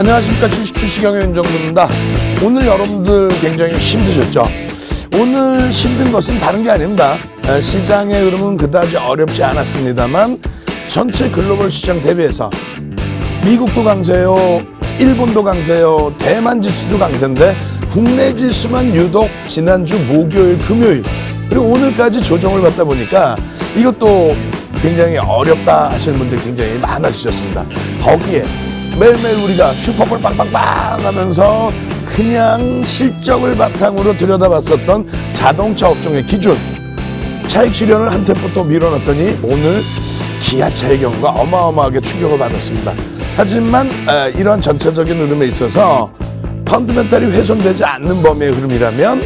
안녕하십니까. 주식투시경의 윤정부입니다. 오늘 여러분들 굉장히 힘드셨죠? 오늘 힘든 것은 다른 게 아닙니다. 시장의 흐름은 그다지 어렵지 않았습니다만 전체 글로벌 시장 대비해서 미국도 강세요, 일본도 강세요, 대만 지수도 강세인데 국내 지수만 유독 지난주 목요일, 금요일 그리고 오늘까지 조정을 받다 보니까 이것도 굉장히 어렵다 하시는 분들이 굉장히 많아지셨습니다. 거기에 매일매일 우리가 슈퍼볼 빵빵빵 하면서 그냥 실적을 바탕으로 들여다봤었던 자동차 업종의 기준 차익 실현을 한 템포 또 밀어놨더니 오늘 기아차의 경우가 어마어마하게 충격을 받았습니다. 하지만 이러한 전체적인 흐름에 있어서 펀드멘탈이 훼손되지 않는 범위의 흐름이라면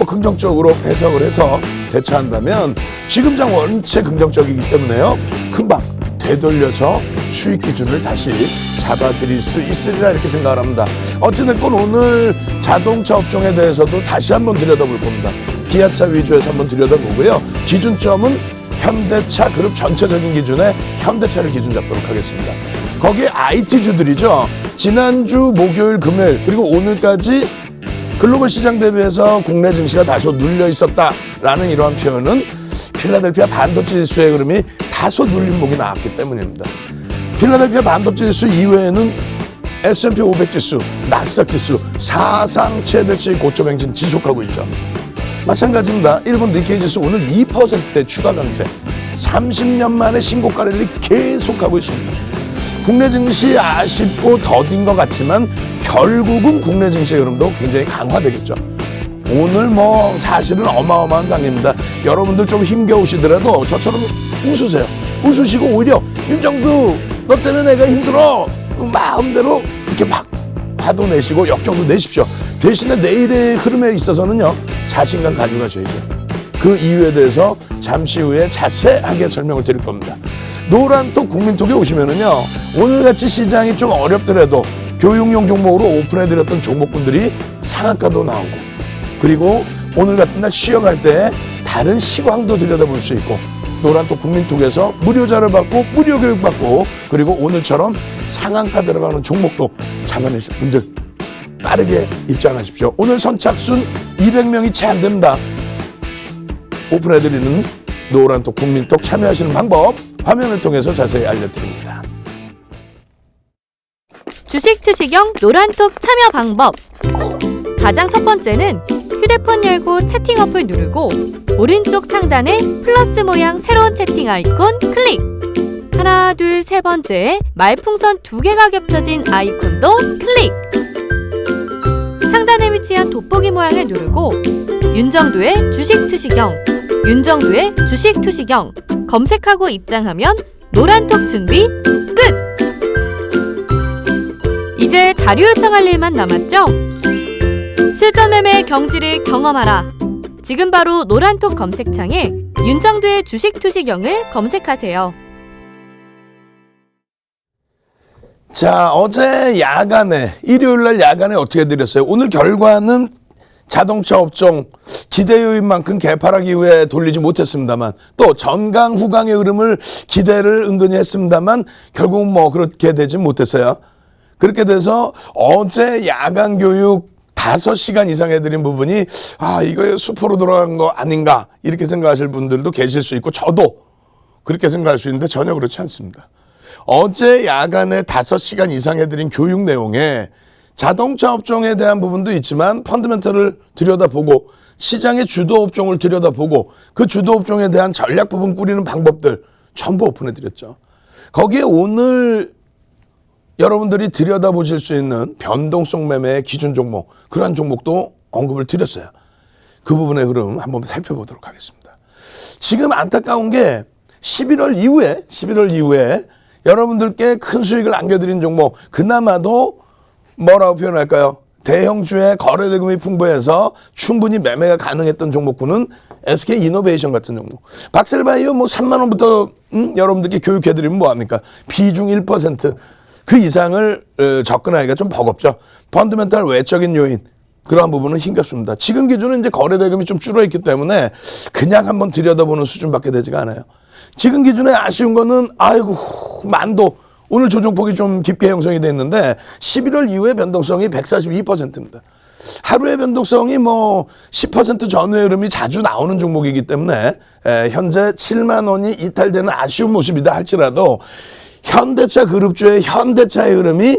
긍정적으로 해석을 해서 대처한다면 지금 장 원체 긍정적이기 때문에요. 금방 되돌려서 수익 기준을 다시 잡아드릴 수 있으리라 이렇게 생각을 합니다. 어찌됐건 오늘 자동차 업종에 대해서도 다시 한번 들여다볼 겁니다. 기아차 위주에서 한번 들여다보고요. 기준점은 현대차 그룹 전체적인 기준에 현대차를 기준 잡도록 하겠습니다. 거기에 IT주들이죠. 지난주 목요일, 금요일 그리고 오늘까지 글로벌 시장 대비해서 국내 증시가 다소 눌려 있었다라는 이러한 표현은 필라델피아 반도체 지수의 흐름이 다소 눌림목이 나왔기 때문입니다. 필라델피아 반도체 지수 이외에는 S&P 500 지수, 나스닥 지수 사상 최대치 고점 행진 지속하고 있죠. 마찬가지입니다. 일본 니케이 지수 오늘 2%대 추가 강세, 30년 만에 신고가를 계속하고 있습니다. 국내 증시 아쉽고 더딘 것 같지만 결국은 국내 증시의 흐름도 굉장히 강화되겠죠. 오늘 사실은 어마어마한 장입니다. 여러분들 좀 힘겨우시더라도 저처럼 웃으세요. 웃으시고 오히려 윤정두 너 때문에 내가 힘들어 마음대로 이렇게 막 화도 내시고 역정도 내십시오. 대신에 내일의 흐름에 있어서는요 자신감 가져가셔야죠. 그 이유에 대해서 잠시 후에 자세하게 설명을 드릴 겁니다. 노란톡 국민톡에 오시면은요 오늘같이 시장이 좀 어렵더라도 교육용 종목으로 오픈해드렸던 종목군들이 상한가도 나오고 그리고 오늘 같은 날 쉬어갈 때 다른 시황도 들여다볼 수 있고 노란톡 국민톡에서 무료 자료 받고 무료 교육 받고 그리고 오늘처럼 상한가 들어가는 종목도 잡아내실 분들 빠르게 입장하십시오. 오늘 선착순 200명이 채 안 됩니다. 오픈해드리는 노란톡 국민톡 참여하시는 방법 화면을 통해서 자세히 알려드립니다. 주식 투시경 노란톡 참여 방법. 가장 첫 번째는 휴대폰 열고 채팅 어플 누르고 오른쪽 상단에 플러스 모양 새로운 채팅 아이콘 클릭. 하나, 둘, 세 번째 말풍선 2개가 겹쳐진 아이콘도 클릭. 상단에 위치한 돋보기 모양을 누르고 윤정두의 주식 투시경, 윤정두의 주식 투시경 검색하고 입장하면 노란톡 준비 끝! 이제 자료 요청할 일만 남았죠? 실전 매매의 경지를 경험하라. 지금 바로 노란톡 검색창에 윤정두의 주식 투시경을 검색하세요. 자, 어제 야간에 일요일날 야간에 어떻게 드렸어요? 오늘 결과는 자동차 업종 기대 요인만큼 개파락 이후에 돌리지 못했습니다만 또 전강 후강의 흐름을 기대를 은근히 했습니다만 결국은 그렇게 되지 못했어요. 그렇게 돼서 어제 야간 교육 5시간 이상 해드린 부분이 이거 수포로 돌아간 거 아닌가 이렇게 생각하실 분들도 계실 수 있고 저도 그렇게 생각할 수 있는데 전혀 그렇지 않습니다. 어제 야간에 5시간 이상 해드린 교육 내용에 자동차 업종에 대한 부분도 있지만 펀드멘털을 들여다보고 시장의 주도 업종을 들여다보고 그 주도 업종에 대한 전략 부분 꾸리는 방법들 전부 오픈해드렸죠. 거기에 오늘 여러분들이 들여다보실 수 있는 변동성 매매의 기준 종목 그러한 종목도 언급을 드렸어요. 그 부분의 흐름 한번 살펴보도록 하겠습니다. 지금 안타까운 게 11월 이후에 여러분들께 큰 수익을 안겨드린 종목 그나마도 뭐라고 표현할까요? 대형주의 거래 대금이 풍부해서 충분히 매매가 가능했던 종목군은 SK이노베이션 같은 종목. 박셀바이오 3만 원부터 여러분들께 교육해드리면 뭐합니까? 비중 1% 그 이상을 접근하기가 좀 버겁죠. 펀드멘탈 외적인 요인 그러한 부분은 힘겹습니다. 지금 기준은 이제 거래 대금이 좀 줄어있기 때문에 그냥 한번 들여다보는 수준밖에 되지가 않아요. 지금 기준에 아쉬운 거는 만도 오늘 조정폭이 좀 깊게 형성이 됐는데 11월 이후의 변동성이 142%입니다. 하루의 변동성이 뭐 10% 전후의 흐름이 자주 나오는 종목이기 때문에 현재 7만 원이 이탈되는 아쉬운 모습이다 할지라도 현대차 그룹주의 현대차의 흐름이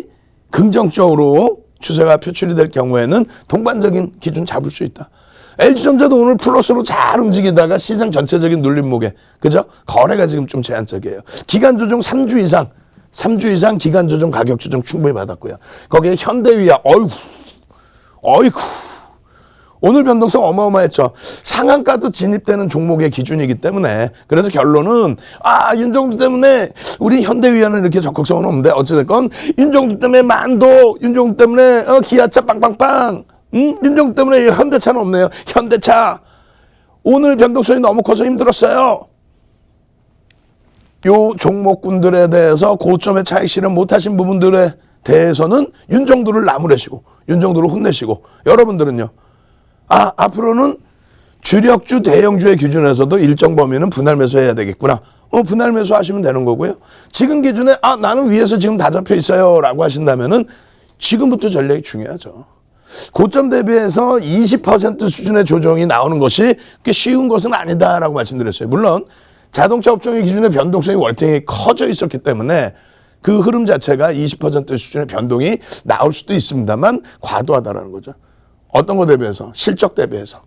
긍정적으로 추세가 표출이 될 경우에는 동반적인 기준 잡을 수 있다. LG전자도 오늘 플러스로 잘 움직이다가 시장 전체적인 눌림목에 그죠? 거래가 지금 좀 제한적이에요. 기간 조정 3주 이상 기간 조정 가격 조정 충분히 받았고요. 거기에 현대위아 어이구 오늘 변동성 어마어마했죠. 상한가도 진입되는 종목의 기준이기 때문에 그래서 결론은 윤정두 때문에 우리 현대위아는 이렇게 적극성은 없는데 어찌됐건 윤정두 때문에 만도 윤정두 때문에 기아차 빵빵빵 윤정두 때문에 현대차는 없네요. 현대차 오늘 변동성이 너무 커서 힘들었어요. 요 종목군들에 대해서 고점의 차익 실현 못하신 부분들에 대해서는 윤정두를 나무래시고 윤정두를 혼내시고 여러분들은요. 앞으로는 주력주 대형주의 기준에서도 일정 범위는 분할 매수해야 되겠구나. 분할 매수하시면 되는 거고요. 지금 기준에 나는 위에서 지금 다 잡혀 있어요 라고 하신다면은 지금부터 전략이 중요하죠. 고점 대비해서 20% 수준의 조정이 나오는 것이 그렇게 쉬운 것은 아니다라고 말씀드렸어요. 물론 자동차 업종의 기준의 변동성이 월등히 커져 있었기 때문에 그 흐름 자체가 20% 수준의 변동이 나올 수도 있습니다만 과도하다라는 거죠. 어떤 거 대비해서? 실적 대비해서.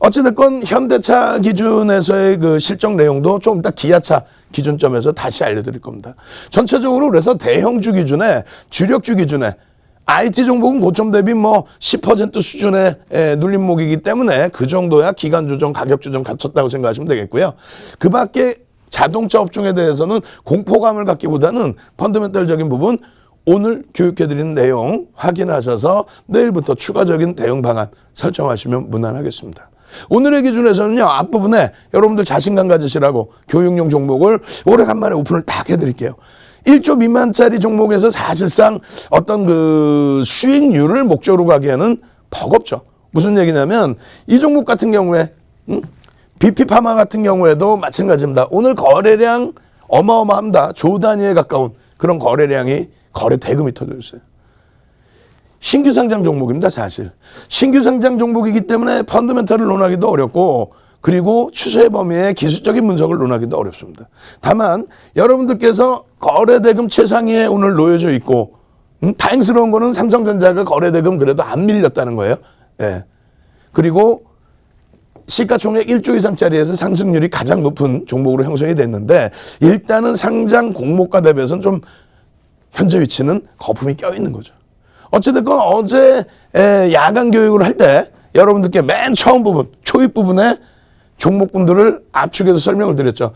어찌됐건 현대차 기준에서의 그 실적 내용도 좀 이따 기아차 기준점에서 다시 알려드릴 겁니다. 전체적으로 그래서 대형주 기준에 주력주 기준에 IT 종목은 고점 대비 뭐 10% 수준의 눌림목이기 때문에 그 정도야 기간 조정, 가격 조정 갖췄다고 생각하시면 되겠고요. 그 밖에 자동차 업종에 대해서는 공포감을 갖기보다는 펀더멘털적인 부분 오늘 교육해드리는 내용 확인하셔서 내일부터 추가적인 대응 방안 설정하시면 무난하겠습니다. 오늘의 기준에서는요. 앞부분에 여러분들 자신감 가지시라고 교육용 종목을 오래간만에 오픈을 딱 해드릴게요. 1조 미만짜리 종목에서 사실상 어떤 그 수익률을 목적으로 가기에는 버겁죠. 무슨 얘기냐면 이 종목 같은 경우에 BP파마 같은 경우에도 마찬가지입니다. 오늘 거래량 어마어마합니다. 조 단위에 가까운 그런 거래량이 거래 대금이 터져 있어요. 신규 상장 종목입니다. 사실. 신규 상장 종목이기 때문에 펀더멘털을 논하기도 어렵고 그리고 추세 범위의 기술적인 분석을 논하기도 어렵습니다. 다만 여러분들께서 거래대금 최상위에 오늘 놓여져 있고 다행스러운 거는 삼성전자가 거래대금 그래도 안 밀렸다는 거예요. 예. 그리고 시가총액 1조 이상짜리에서 상승률이 가장 높은 종목으로 형성이 됐는데 일단은 상장 공모가 대비해서는 좀 현재 위치는 거품이 껴있는 거죠. 어찌됐건 어제 야간 교육을 할 때 여러분들께 맨 처음 부분, 초입 부분에 종목군들을 압축해서 설명을 드렸죠.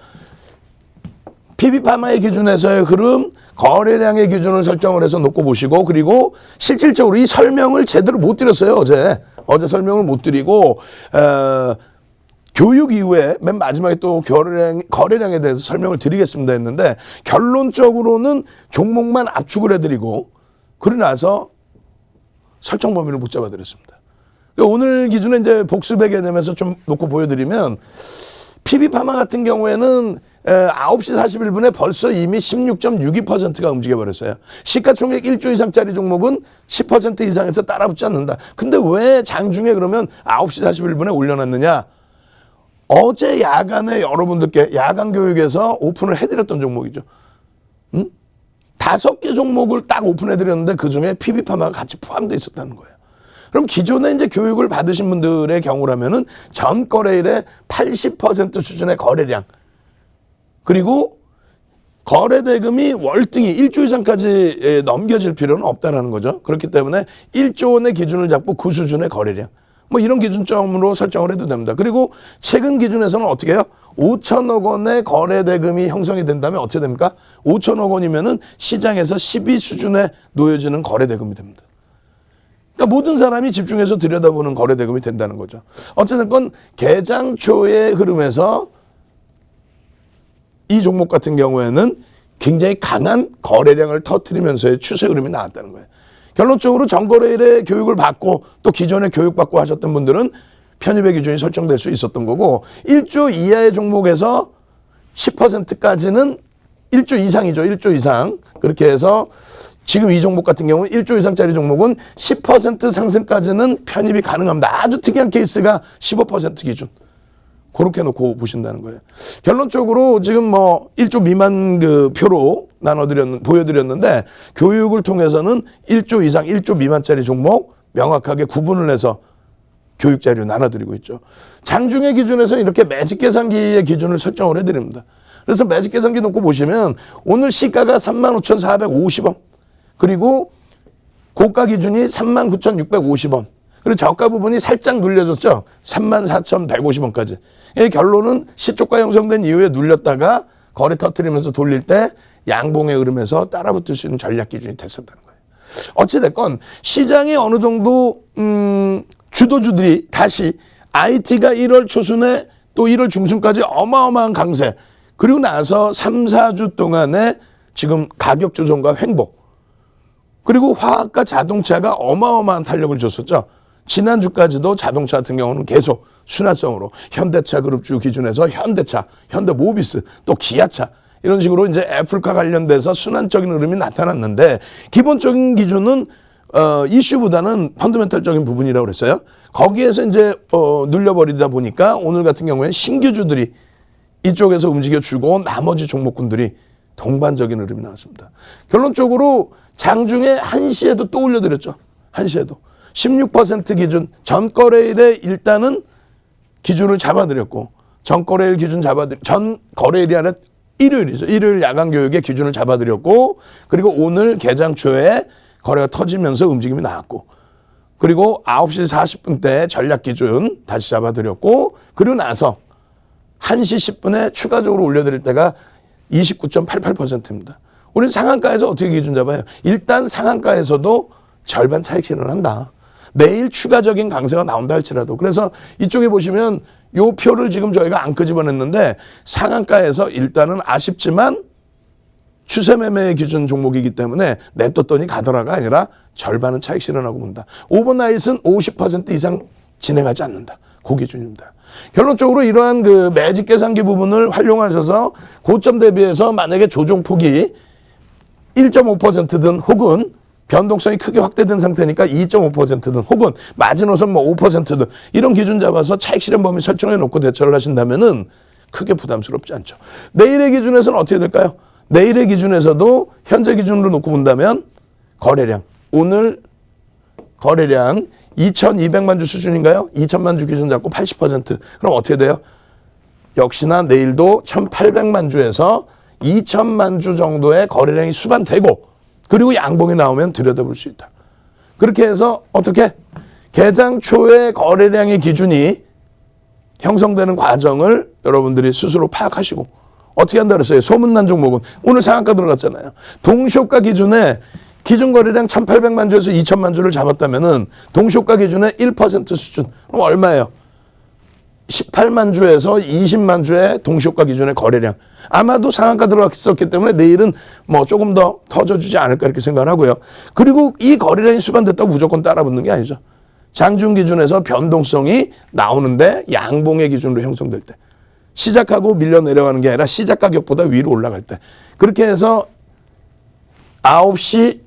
PB파마의 기준에서의 흐름, 거래량의 기준을 설정을 해서 놓고 보시고 그리고 실질적으로 이 설명을 제대로 못 드렸어요. 어제 설명을 못 드리고 교육 이후에 맨 마지막에 또 거래량에 대해서 설명을 드리겠습니다 했는데 결론적으로는 종목만 압축을 해드리고 그러고 나서 설정 범위를 못 잡아드렸습니다. 오늘 기준에 이제 복습의 개념에서 좀 놓고 보여드리면 PB파마 같은 경우에는 9시 41분에 벌써 이미 16.62%가 움직여버렸어요. 시가총액 1조 이상짜리 종목은 10% 이상에서 따라붙지 않는다. 근데 왜 장중에 그러면 9시 41분에 올려놨느냐? 어제 야간에 여러분들께 야간 교육에서 오픈을 해드렸던 종목이죠. 5개 종목을 딱 오픈해드렸는데 그중에 PB파마가 같이 포함되어 있었다는 거예요. 그럼 기존에 이제 교육을 받으신 분들의 경우라면은 전 거래일의 80% 수준의 거래량 그리고 거래 대금이 월등히 1조 이상까지 넘겨질 필요는 없다라는 거죠. 그렇기 때문에 1조 원의 기준을 잡고 그 수준의 거래량 뭐 이런 기준점으로 설정을 해도 됩니다. 그리고 최근 기준에서는 어떻게 해요? 5천억 원의 거래 대금이 형성이 된다면 어떻게 됩니까? 5천억 원이면은 시장에서 12 수준에 놓여지는 거래 대금이 됩니다. 그러니까 모든 사람이 집중해서 들여다보는 거래 대금이 된다는 거죠. 어쨌든 개장 초의 흐름에서 이 종목 같은 경우에는 굉장히 강한 거래량을 터뜨리면서의 추세 흐름이 나왔다는 거예요. 결론적으로 전거래일에 교육을 받고 또 기존에 교육받고 하셨던 분들은 편입의 기준이 설정될 수 있었던 거고 1조 이하의 종목에서 10%까지는 1조 이상이죠. 1조 이상. 그렇게 해서 지금 이 종목 같은 경우는 1조 이상짜리 종목은 10% 상승까지는 편입이 가능합니다. 아주 특이한 케이스가 15% 기준. 그렇게 놓고 보신다는 거예요. 결론적으로 지금 뭐 1조 미만 그 표로 보여드렸는데 교육을 통해서는 1조 이상, 1조 미만짜리 종목 명확하게 구분을 해서 교육 자료 나눠드리고 있죠. 장중의 기준에서 이렇게 매직 계산기의 기준을 설정을 해드립니다. 그래서 매직 계산기 놓고 보시면 오늘 시가가 35,450원. 그리고 고가 기준이 39,650원. 그리고 저가 부분이 살짝 눌려졌죠. 34,150원까지. 결론은 시초가 형성된 이후에 눌렸다가 거래 터뜨리면서 돌릴 때 양봉의 흐름에서 따라붙을 수 있는 전략 기준이 됐었다는 거예요. 어찌됐건 시장이 어느 정도 주도주들이 다시 IT가 1월 초순에 또 1월 중순까지 어마어마한 강세, 그리고 나서 3, 4주 동안에 지금 가격 조정과 횡보, 그리고 화학과 자동차가 어마어마한 탄력을 줬었죠. 지난주까지도 자동차 같은 경우는 계속 순환성으로 현대차 그룹주 기준에서 현대차, 현대모비스, 또 기아차 이런 식으로 이제 애플과 관련돼서 순환적인 흐름이 나타났는데 기본적인 기준은 이슈보다는 펀더멘털적인 부분이라고 그랬어요. 거기에서 이제 눌려버리다 보니까 오늘 같은 경우에는 신규주들이 이쪽에서 움직여주고 나머지 종목군들이 동반적인 흐름이 나왔습니다. 결론적으로 장중에 1시에도 또 올려드렸죠. 1시에도. 16% 기준 전거래일에 일단은 기준을 잡아드렸고, 전거래일 기준 전거래일이 아니라 일요일이죠. 일요일 야간 교육의 기준을 잡아드렸고, 그리고 오늘 개장 초에 거래가 터지면서 움직임이 나왔고, 그리고 9시 40분 때 전략 기준 다시 잡아드렸고, 그리고 나서 1시 10분에 추가적으로 올려드릴 때가 29.88%입니다. 우리는 상한가에서 어떻게 기준 잡아요? 일단 상한가에서도 절반 차익 실현한다. 내일 추가적인 강세가 나온다 할지라도. 그래서 이쪽에 보시면 요 표를 지금 저희가 안 끄집어냈는데 상한가에서 일단은 아쉽지만 추세 매매의 기준 종목이기 때문에 냅뒀더니 가더라가 아니라 절반은 차익 실현하고 본다. 오버나잇은 50% 이상 진행하지 않는다. 그 기준입니다. 결론적으로 이러한 그 매직 계산기 부분을 활용하셔서 고점 대비해서 만약에 조정폭이 1.5%든 혹은 변동성이 크게 확대된 상태니까 2.5%든 혹은 마지노선 뭐 5%든 이런 기준 잡아서 차익 실현 범위 설정해 놓고 대처를 하신다면은 크게 부담스럽지 않죠. 내일의 기준에서는 어떻게 될까요? 내일의 기준에서도 현재 기준으로 놓고 본다면 거래량, 오늘 거래량 2,200만 주 수준인가요? 2,000만 주 기준 잡고 80%. 그럼 어떻게 돼요? 역시나 내일도 1,800만 주에서 2,000만 주 정도의 거래량이 수반되고, 그리고 양봉이 나오면 들여다볼 수 있다. 그렇게 해서 어떻게? 개장 초의 거래량의 기준이 형성되는 과정을 여러분들이 스스로 파악하시고 어떻게 한다 그랬어요? 소문난 종목은 오늘 상한가 들어갔잖아요. 동시효과 기준에 기준 거래량 1,800만 주에서 2,000만 주를 잡았다면은 동시효과 기준에 1% 수준. 그럼 얼마예요? 18만 주에서 20만 주의 동시효과 기준의 거래량. 아마도 상한가 들어갔었기 때문에 내일은 뭐 조금 더 터져주지 않을까 이렇게 생각을 하고요. 그리고 이 거래량이 수반됐다고 무조건 따라붙는 게 아니죠. 장중 기준에서 변동성이 나오는데 양봉의 기준으로 형성될 때. 시작하고 밀려 내려가는 게 아니라 시작 가격보다 위로 올라갈 때. 그렇게 해서 9시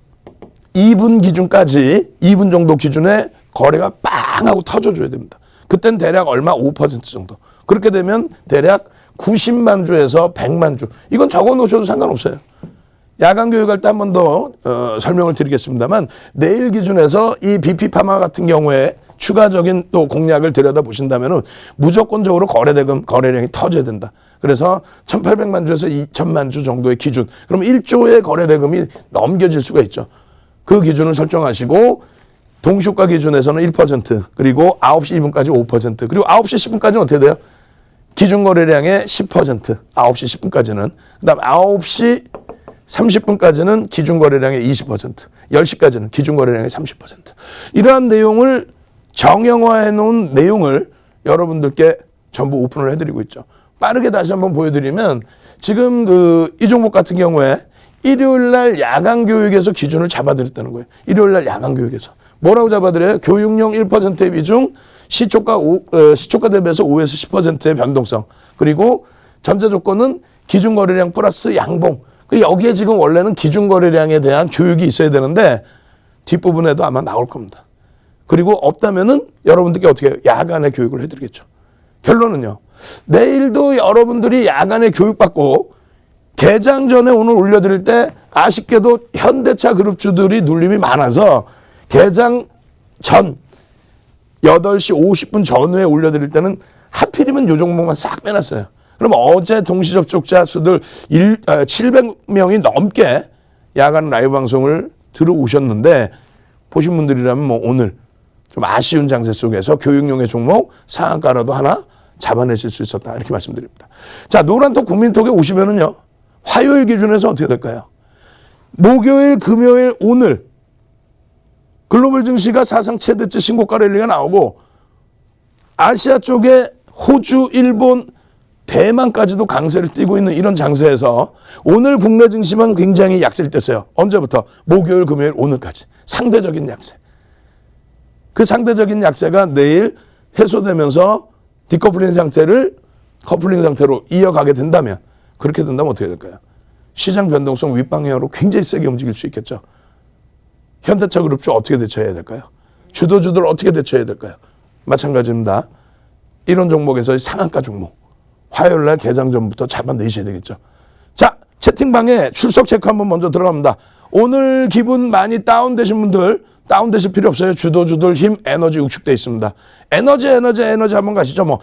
2분 기준까지 2분 정도 기준에 거래가 빵 하고 터져줘야 됩니다. 그땐 대략 얼마? 5% 정도. 그렇게 되면 대략 90만 주에서 100만 주. 이건 적어 놓으셔도 상관없어요. 야간 교육할 때 한 번 더 설명을 드리겠습니다만 내일 기준에서 이 BP파마 같은 경우에 추가적인 또 공략을 들여다보신다면 무조건적으로 거래대금, 거래량이 터져야 된다. 그래서 1,800만 주에서 2,000만 주 정도의 기준. 그럼 1조의 거래대금이 넘겨질 수가 있죠. 그 기준을 설정하시고 동시효과 기준에서는 1%, 그리고 9시 2분까지 5%, 그리고 9시 10분까지는 어떻게 돼요? 기준 거래량의 10%, 9시 10분까지는. 그 다음 9시 30분까지는 기준 거래량의 20%, 10시까지는 기준 거래량의 30%. 이러한 내용을 정형화해 놓은 내용을 여러분들께 전부 오픈을 해드리고 있죠. 빠르게 다시 한번 보여드리면 지금 이 종목 같은 경우에 일요일날 야간 교육에서 기준을 잡아드렸다는 거예요. 일요일날 야간 교육에서. 뭐라고 잡아드려요? 교육용 1%의 비중, 시초가 대비해서 5에서 10%의 변동성. 그리고 전제 조건은 기준 거래량 플러스 양봉. 여기에 지금 원래는 기준거래량에 대한 교육이 있어야 되는데 뒷부분에도 아마 나올 겁니다. 그리고 없다면은 여러분들께 어떻게 해요? 야간에 교육을 해드리겠죠. 결론은요. 내일도 여러분들이 야간에 교육받고 개장 전에 오늘 올려드릴 때 아쉽게도 현대차 그룹주들이 눌림이 많아서 개장 전 8시 50분 전후에 올려드릴 때는 하필이면 요 종목만 싹 빼놨어요. 그럼 어제 동시 접촉자 수들 700명이 넘게 야간 라이브 방송을 들어오셨는데 보신 분들이라면 뭐 오늘 좀 아쉬운 장세 속에서 교육용의 종목 상한가라도 하나 잡아내실 수 있었다 이렇게 말씀드립니다. 자, 노란톡 국민톡에 오시면은요. 화요일 기준에서 어떻게 될까요? 목요일, 금요일, 오늘 글로벌 증시가 사상 최대치 신고가 랠리가 나오고 아시아 쪽에 호주, 일본, 대만까지도 강세를 띠고 있는 이런 장세에서 오늘 국내 증시만 굉장히 약세를 뗐어요. 언제부터? 목요일, 금요일, 오늘까지. 상대적인 약세. 그 상대적인 약세가 내일 해소되면서 디커플링 상태를 커플링 상태로 이어가게 된다면 그렇게 된다면 어떻게 될까요? 시장 변동성 윗방향으로 굉장히 세게 움직일 수 있겠죠. 현대차 그룹주 어떻게 대처해야 될까요? 주도주들 어떻게 대처해야 될까요? 마찬가지입니다. 이런 종목에서의 상한가 종목. 화요일 날 개장 전부터 잡아내셔야 되겠죠. 자, 채팅방에 출석 체크 한번 먼저 들어갑니다. 오늘 기분 많이 다운되신 분들 다운되실 필요 없어요. 주도주들 힘 에너지 응축돼 있습니다. 에너지 한번 가시죠. 뭐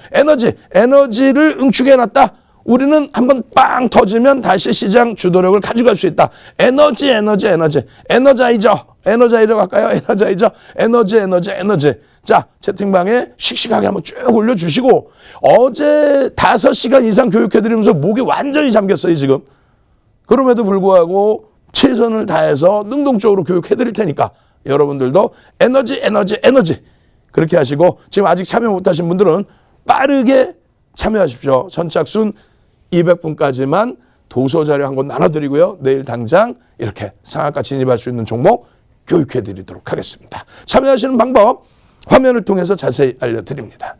에너지를 응축해놨다. 우리는 한번 빵 터지면 다시 시장 주도력을 가져갈 수 있다. 에너자이저 갈까요? 에너지. 자, 채팅방에 씩씩하게 한번 쭉 올려주시고 어제 5시간 이상 교육해드리면서 목이 완전히 잠겼어요 지금. 그럼에도 불구하고 최선을 다해서 능동적으로 교육해드릴 테니까 여러분들도 에너지 그렇게 하시고 지금 아직 참여 못하신 분들은 빠르게 참여하십시오. 선착순 200분까지만 도서자료 한 권 나눠드리고요. 내일 당장 이렇게 상한가 진입할 수 있는 종목 교육해드리도록 하겠습니다. 참여하시는 방법 화면을 통해서 자세히 알려드립니다.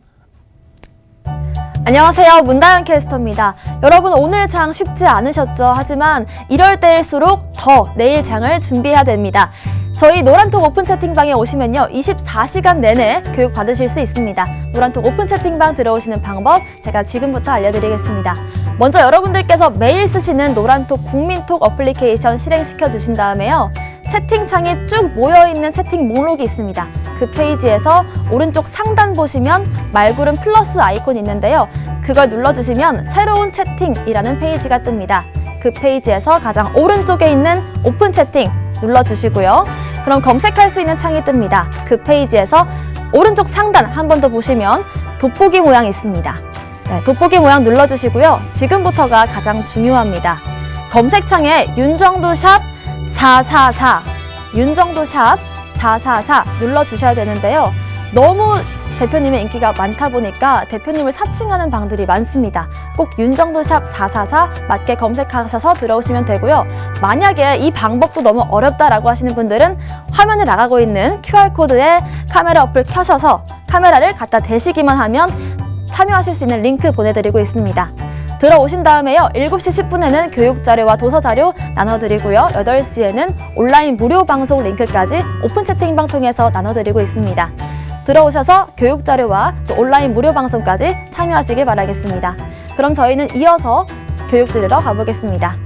안녕하세요. 문다연 캐스터입니다. 여러분 오늘 장 쉽지 않으셨죠? 하지만 이럴 때일수록 더 내일 장을 준비해야 됩니다. 저희 노란톡 오픈 채팅방에 오시면요. 24시간 내내 교육 받으실 수 있습니다. 노란톡 오픈 채팅방 들어오시는 방법 제가 지금부터 알려드리겠습니다. 먼저 여러분들께서 매일 쓰시는 노란톡 국민톡 어플리케이션 실행시켜 주신 다음에요. 채팅창에 쭉 모여있는 채팅 목록이 있습니다. 그 페이지에서 오른쪽 상단 보시면 말구름 플러스 아이콘이 있는데요. 그걸 눌러주시면 새로운 채팅이라는 페이지가 뜹니다. 그 페이지에서 가장 오른쪽에 있는 오픈 채팅 눌러주시고요. 그럼 검색할 수 있는 창이 뜹니다. 그 페이지에서 오른쪽 상단 한 번 더 보시면 돋보기 모양이 있습니다. 네, 돋보기 모양 눌러주시고요. 지금부터가 가장 중요합니다. 검색창에 윤정도 샵 444 윤정도 샵 444 눌러주셔야 되는데요. 너무 대표님의 인기가 많다 보니까 대표님을 사칭하는 방들이 많습니다. 꼭 윤정도 샵 444 맞게 검색하셔서 들어오시면 되고요. 만약에 이 방법도 너무 어렵다라고 하시는 분들은 화면에 나가고 있는 QR코드에 카메라 어플 켜셔서 카메라를 갖다 대시기만 하면 참여하실 수 있는 링크 보내드리고 있습니다. 들어오신 다음에요. 7시 10분에는 교육자료와 도서자료 나눠드리고요. 8시에는 온라인 무료 방송 링크까지 오픈 채팅방 통해서 나눠드리고 있습니다. 들어오셔서 교육자료와 또 온라인 무료 방송까지 참여하시길 바라겠습니다. 그럼 저희는 이어서 교육 들으러 가보겠습니다.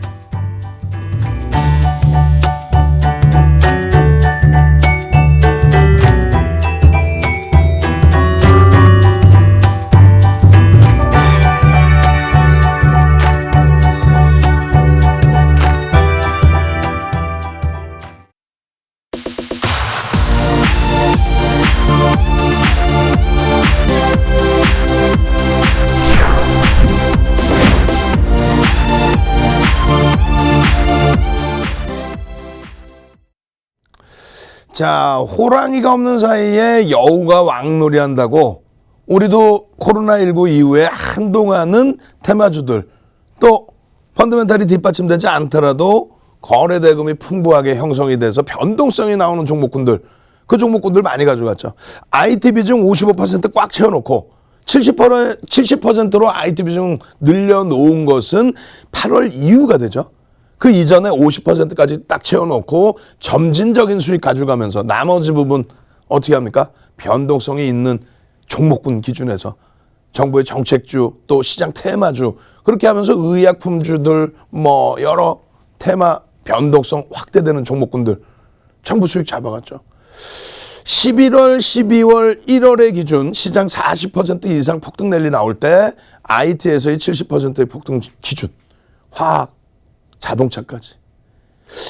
자, 호랑이가 없는 사이에 여우가 왕놀이 한다고 우리도 코로나19 이후에 한동안은 테마주들 또 펀더멘탈이 뒷받침되지 않더라도 거래 대금이 풍부하게 형성이 돼서 변동성이 나오는 종목군들 그 종목군들 많이 가져갔죠. IT 비중 55% 꽉 채워놓고 70%로 IT 비중 늘려놓은 것은 8월 이후가 되죠. 그 이전에 50%까지 딱 채워놓고 점진적인 수익 가져가면서 나머지 부분 어떻게 합니까? 변동성이 있는 종목군 기준에서 정부의 정책주 또 시장 테마주 그렇게 하면서 의약품주들 뭐 여러 테마 변동성 확대되는 종목군들 전부 수익 잡아갔죠. 11월, 12월, 1월의 기준 시장 40% 이상 폭등 랠리 나올 때 IT에서의 70%의 폭등 기준 화학, 자동차까지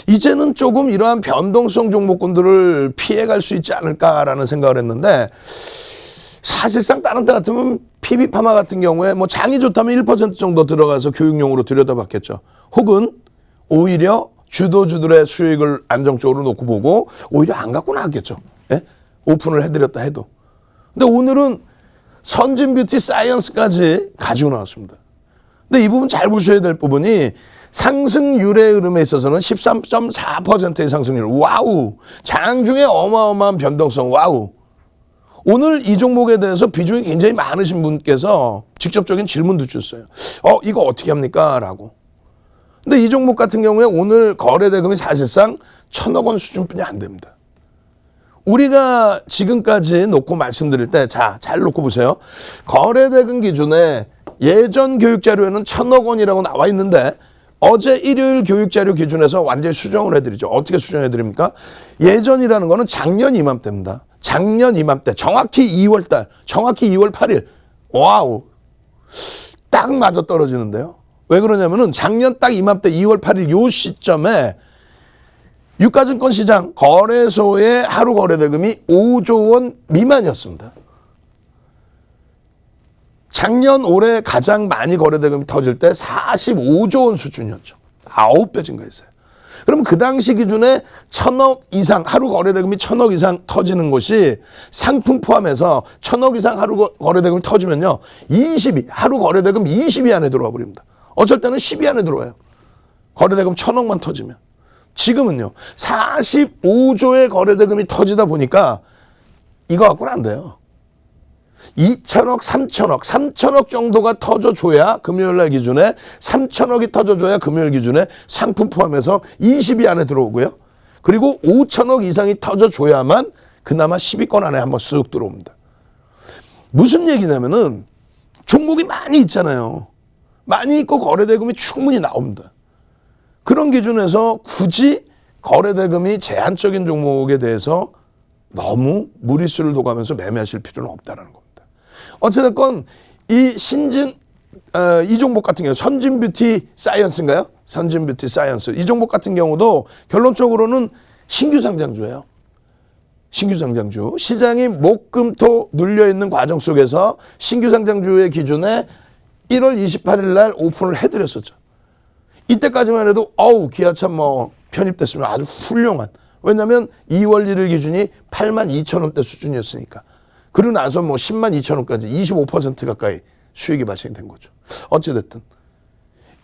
이제는 조금 이러한 변동성 종목군들을 피해갈 수 있지 않을까라는 생각을 했는데 사실상 다른 때 같으면 PB파마 같은 경우에 뭐 장이 좋다면 1% 정도 들어가서 교육용으로 들여다봤겠죠. 혹은 오히려 주도주들의 수익을 안정적으로 놓고 보고 오히려 안 갖고 나왔겠죠. 예? 오픈을 해드렸다 해도. 근데 오늘은 선진뷰티 사이언스까지 가지고 나왔습니다. 근데 이 부분 잘 보셔야 될 부분이 상승률의 흐름에 있어서는 13.4%의 상승률. 와우. 장중에 어마어마한 변동성. 와우. 오늘 이 종목에 대해서 비중이 굉장히 많으신 분께서 직접적인 질문도 주셨어요. 이거 어떻게 합니까? 라고. 근데 이 종목 같은 경우에 오늘 거래 대금이 사실상 1,000억 원 수준뿐이 안 됩니다. 우리가 지금까지 놓고 말씀드릴 때, 자, 잘 놓고 보세요. 거래 대금 기준에 예전 교육 자료에는 1,000억 원이라고 나와 있는데 어제 일요일 교육 자료 기준에서 완전히 수정을 해드리죠. 어떻게 수정해 드립니까? 예전이라는 거는 작년 이맘때입니다. 작년 이맘때 정확히 2월 달, 정확히 2월 8일. 와우. 딱 맞아 떨어지는데요. 왜 그러냐면은 작년 딱 이맘때 2월 8일 요 시점에 유가증권 시장 거래소의 하루 거래 대금이 5조 원 미만이었습니다. 작년 올해 가장 많이 거래 대금이 터질 때 45조 원 수준이었죠. 9배 증가했어요. 그러면 그 당시 기준에 1,000억 이상 하루 거래 대금이 1,000억 이상 터지는 곳이 상품 포함해서 1,000억 이상 하루 거래 대금이 터지면요. 20위 하루 거래 대금 20위 안에 들어와 버립니다. 어쩔 때는 10위 안에 들어와요. 거래 대금 1,000억만 터지면. 지금은요. 45조의 거래 대금이 터지다 보니까 이거 갖고는 안 돼요. 2천억, 3천억 정도가 터져줘야 금요일 날 기준에 3천억이 터져줘야 금요일 기준에 상품 포함해서 20위 안에 들어오고요. 그리고 5천억 이상이 터져줘야만 그나마 10위권 안에 한번 쓱 들어옵니다. 무슨 얘기냐면은 종목이 많이 있잖아요. 많이 있고 거래대금이 충분히 나옵니다. 그런 기준에서 굳이 거래대금이 제한적인 종목에 대해서 너무 무리수를 둬가면서 매매하실 필요는 없다는 겁니다. 어찌됐건 이 이 종목 같은 경우 선진뷰티 사이언스인가요? 선진뷰티 사이언스. 이 종목 같은 경우도 결론적으로는 신규 상장주예요. 신규 상장주. 시장이 목금토 눌려있는 과정 속에서 신규 상장주의 기준에 1월 28일 날 오픈을 해드렸었죠. 이때까지만 해도 기아차 뭐 편입됐으면 아주 훌륭한. 왜냐하면 2월 1일 기준이 82,000원대 수준이었으니까. 그러고 나서 뭐 102,000원까지 25% 가까이 수익이 발생된 거죠. 어찌됐든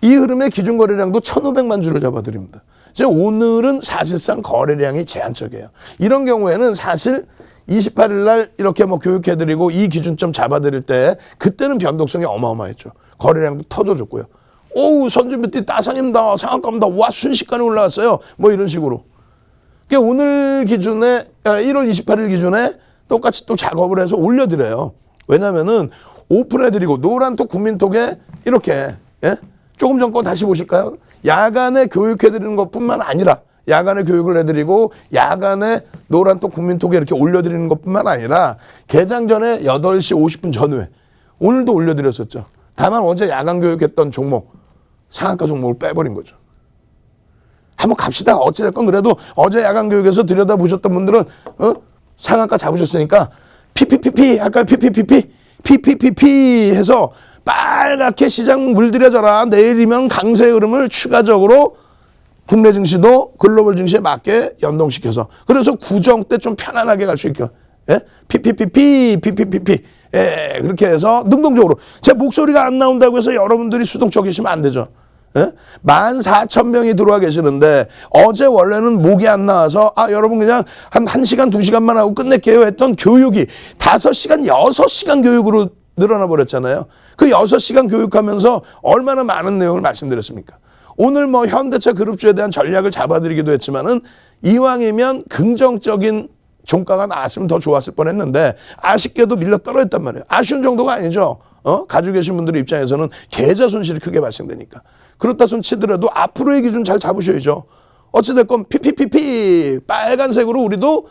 이 흐름의 기준 거래량도 1,500만 주를 잡아드립니다. 오늘은 사실상 거래량이 제한적이에요. 이런 경우에는 사실 28일 날 이렇게 뭐 교육해드리고 이 기준점 잡아드릴 때 그때는 변동성이 어마어마했죠. 거래량도 터져줬고요. 선진뷰티 따상입니다. 상한가입니다. 와, 순식간에 올라왔어요. 뭐 이런 식으로. 그러니까 오늘 기준에 1월 28일 기준에 똑같이 또 작업을 해서 올려드려요. 왜냐면은 오픈해드리고 노란톡 국민톡에 이렇게 조금 전 거 다시 보실까요? 야간에 교육해드리는 것뿐만 아니라 야간에 교육을 해드리고 야간에 노란톡 국민톡에 이렇게 올려드리는 것뿐만 아니라 개장 전에 8시 50분 전후에 오늘도 올려드렸었죠. 다만 어제 야간 교육했던 종목 상한가 종목을 빼버린 거죠. 한번 갑시다. 어찌됐건 그래도 어제 야간 교육에서 들여다보셨던 분들은 상한가 잡으셨으니까 PPPP 할까요? PPPP 해서 빨갛게 시장 물들여져라. 내일이면 강세 흐름을 추가적으로 국내 증시도 글로벌 증시에 맞게 연동시켜서 그래서 구정 때 좀 편안하게 갈 수 있게 PPPP 그렇게 해서 능동적으로 제 목소리가 안 나온다고 해서 여러분들이 수동적이시면 안 되죠. 14,000명이 들어와 계시는데 어제 원래는 목이 안 나와서 여러분 그냥 한 1시간 2시간만 하고 끝낼게요 했던 교육이 5시간 6시간 교육으로 늘어나 버렸잖아요. 그 6시간 교육하면서 얼마나 많은 내용을 말씀드렸습니까? 오늘 뭐 현대차 그룹주에 대한 전략을 잡아드리기도 했지만은 이왕이면 긍정적인 종가가 나왔으면 더 좋았을 뻔했는데 아쉽게도 밀려 떨어졌단 말이에요. 아쉬운 정도가 아니죠. 가지고 계신 분들의 입장에서는 계좌 손실이 크게 발생되니까. 그렇다 손 치더라도 앞으로의 기준 잘 잡으셔야죠. 어찌됐건 PPPP 빨간색으로 우리도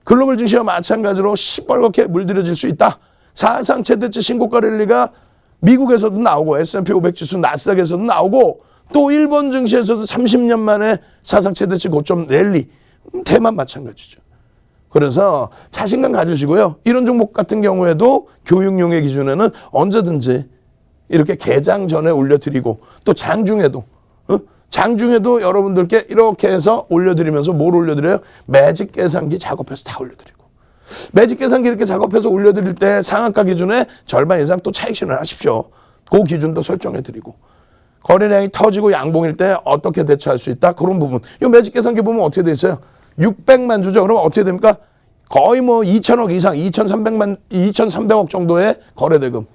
글로벌 증시와 마찬가지로 시뻘겋게 물들여질 수 있다. 사상 최대치 신고가 랠리가 미국에서도 나오고 S&P 500 지수 나스닥에서도 나오고 또 일본 증시에서도 30년 만에 사상 최대치 고점 랠리. 대만 마찬가지죠. 그래서 자신감 가지시고요. 이런 종목 같은 경우에도 교육용의 기준에는 언제든지 이렇게 개장 전에 올려드리고 또 장중에도 장중에도 여러분들께 이렇게 해서 올려드리면서 뭘 올려드려요? 매직 계산기 작업해서 다 올려드리고 매직 계산기 이렇게 작업해서 올려드릴 때 상한가 기준에 절반 이상 또 차익 실현하십시오. 그 기준도 설정해드리고 거래량이 터지고 양봉일 때 어떻게 대처할 수 있다? 그런 부분. 이 매직 계산기 보면 어떻게 돼 있어요? 600만 주죠. 그러면 어떻게 됩니까? 거의 뭐 2천억 이상, 2,300억 정도의 거래대금.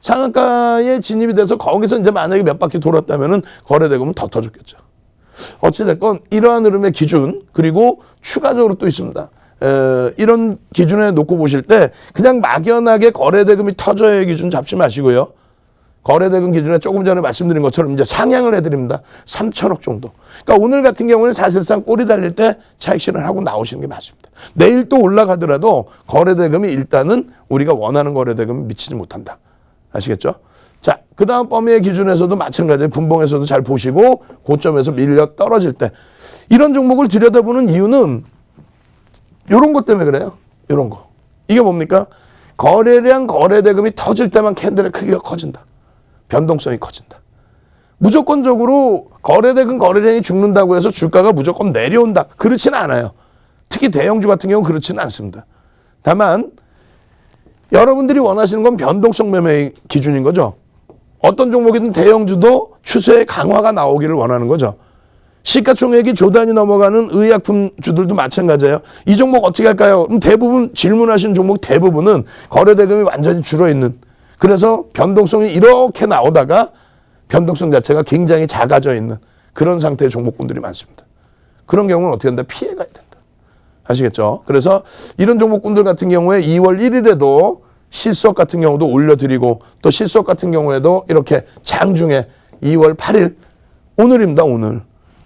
상한가에 진입이 돼서 거기서 이제 만약에 몇 바퀴 돌았다면은 거래대금은 더 터졌겠죠. 어찌됐건 이러한 흐름의 기준, 그리고 추가적으로 또 있습니다. 이런 기준에 놓고 보실 때 그냥 막연하게 거래대금이 터져야 기준 잡지 마시고요. 거래대금 기준에 조금 전에 말씀드린 것처럼 이제 상향을 해드립니다. 3천억 정도. 그러니까 오늘 같은 경우는 사실상 꼬리 달릴 때 차익 실현하고 나오시는 게 맞습니다. 내일 또 올라가더라도 거래대금이 일단은 우리가 원하는 거래대금이 미치지 못한다. 아시겠죠? 자, 그 다음 범위의 기준에서도 마찬가지로 분봉에서도 잘 보시고 고점에서 밀려 떨어질 때 이런 종목을 들여다보는 이유는 이런 것 때문에 그래요. 이런 거. 이게 뭡니까? 거래량, 거래대금이 터질 때만 캔들의 크기가 커진다. 변동성이 커진다. 무조건적으로 거래대금 거래량이 죽는다고 해서 주가가 무조건 내려온다. 그렇지는 않아요. 특히 대형주 같은 경우는 그렇지는 않습니다. 다만 여러분들이 원하시는 건 변동성 매매의 기준인 거죠. 어떤 종목이든 대형주도 추세의 강화가 나오기를 원하는 거죠. 시가총액이 조단위 넘어가는 의약품주들도 마찬가지예요. 이 종목 어떻게 할까요? 그럼 대부분 질문하신 종목 대부분은 거래대금이 완전히 줄어있는, 그래서 변동성이 이렇게 나오다가 변동성 자체가 굉장히 작아져 있는 그런 상태의 종목군들이 많습니다. 그런 경우는 어떻게 한다? 피해가야 된다. 아시겠죠? 그래서 이런 종목군들 같은 경우에 2월 1일에도 실속 같은 경우도 올려드리고 또 실속 같은 경우에도 이렇게 장중에 2월 8일 오늘입니다.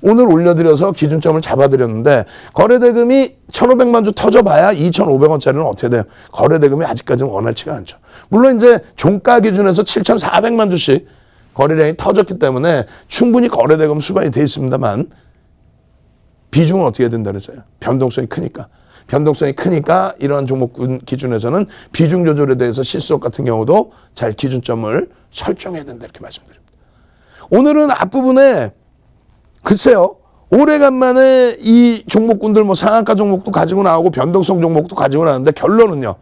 오늘 올려드려서 기준점을 잡아드렸는데 거래대금이 1,500만 주 터져봐야 2,500원짜리는 어떻게 돼요? 거래대금이 아직까지는 원활치가 않죠. 물론 이제 종가 기준에서 7,400만 주씩 거래량이 터졌기 때문에 충분히 거래대금 수반이 돼 있습니다만 비중은 어떻게 된다 그랬어요? 변동성이 크니까. 변동성이 크니까 이러한 종목군 기준에서는 비중 조절에 대해서 실속 같은 경우도 잘 기준점을 설정해야 된다 이렇게 말씀드립니다. 오늘은 앞부분에 글쎄요. 오래간만에 이 종목군들 뭐 상한가 종목도 가지고 나오고 변동성 종목도 가지고 나오는데 결론은요.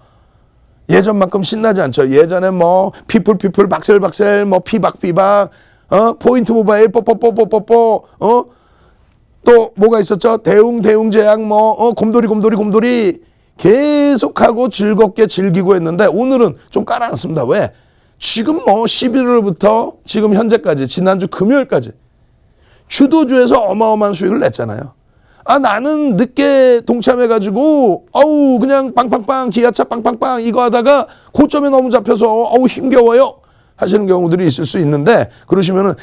예전만큼 신나지 않죠. 예전에 뭐 피플 박셀 뭐 피박 포인트 모바일 뽀뽀뽀뽀뽀뽀 또 뭐가 있었죠? 대웅 제약 뭐 곰돌이 계속하고 즐겁게 즐기고 했는데 오늘은 좀 깔아놨습니다. 왜? 지금 뭐 11월부터 지금 현재까지 지난주 금요일까지 주도주에서 어마어마한 수익을 냈잖아요. 아 나는 늦게 동참해가지고 그냥 빵빵빵 기아차 빵빵빵 이거 하다가 고점에 너무 잡혀서 힘겨워요 하시는 경우들이 있을 수 있는데 그러시면은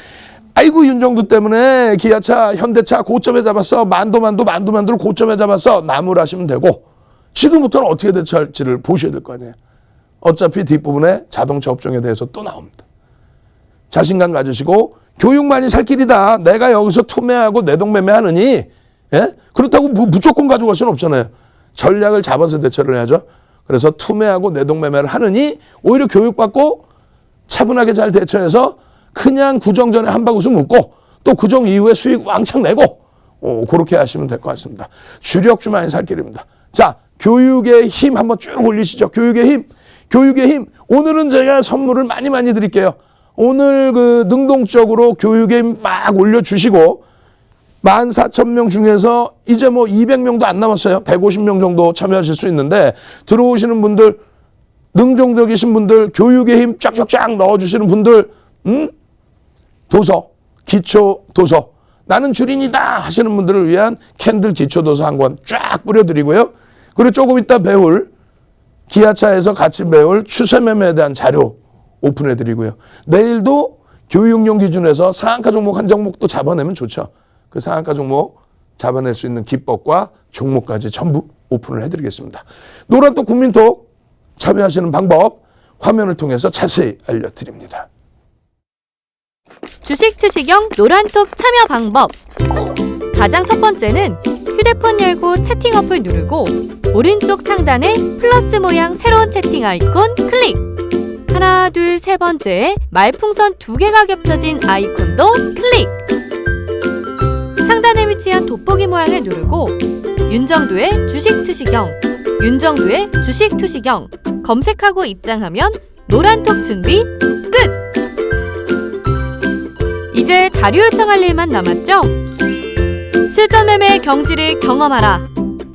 아이고 윤정두 때문에 기아차 현대차 고점에 잡았어 만도를 고점에 잡았어 나무라시면 되고 지금부터는 어떻게 대처할지를 보셔야 될 거 아니에요. 어차피 뒷부분에 자동차 업종에 대해서 또 나옵니다. 자신감 가지시고 교육만이 살 길이다. 내가 여기서 투매하고 내동매매하느니 그렇다고 무조건 가져갈 수는 없잖아요. 전략을 잡아서 대처를 해야죠. 그래서 투매하고 내동매매를 하느니 오히려 교육받고 차분하게 잘 대처해서 그냥 구정 전에 한바구스 묻고 또 구정 이후에 수익 왕창 내고 그렇게 하시면 될 것 같습니다. 주력주만이 살 길입니다. 자, 교육의 힘 한번 쭉 올리시죠. 교육의 힘. 오늘은 제가 선물을 많이 드릴게요. 오늘 능동적으로 교육에 막 올려주시고 14,000명 중에서 이제 뭐 200명도 안 남았어요. 150명 정도 참여하실 수 있는데 들어오시는 분들, 능동적이신 분들, 교육의 힘 쫙쫙쫙 넣어주시는 분들, 도서 기초 도서, 나는 주린이다 하시는 분들을 위한 캔들 기초 도서 한 권 쫙 뿌려드리고요. 그리고 조금 이따 배울 기아차에서 같이 배울 추세 매매에 대한 자료 오픈해드리고요. 내일도 교육용 기준에서 상한가 종목 한 종목도 잡아내면 좋죠. 그 상한가 종목 잡아낼 수 있는 기법과 종목까지 전부 오픈을 해드리겠습니다. 노란톡 국민톡 참여하시는 방법 화면을 통해서 자세히 알려드립니다. 주식 투시경 노란톡 참여 방법. 가장 첫 번째는 휴대폰 열고 채팅 어플 누르고 오른쪽 상단에 플러스 모양 새로운 채팅 아이콘 클릭. 하나, 둘, 세 번째에 말풍선 2개가 겹쳐진 아이콘도 클릭. 상단에 위치한 돋보기 모양을 누르고 윤정두의 주식 투시경, 윤정두의 주식 투시경 검색하고 입장하면 노란톡 준비 끝! 이제 자료 요청할 일만 남았죠? 실전 매매의 경지를 경험하라.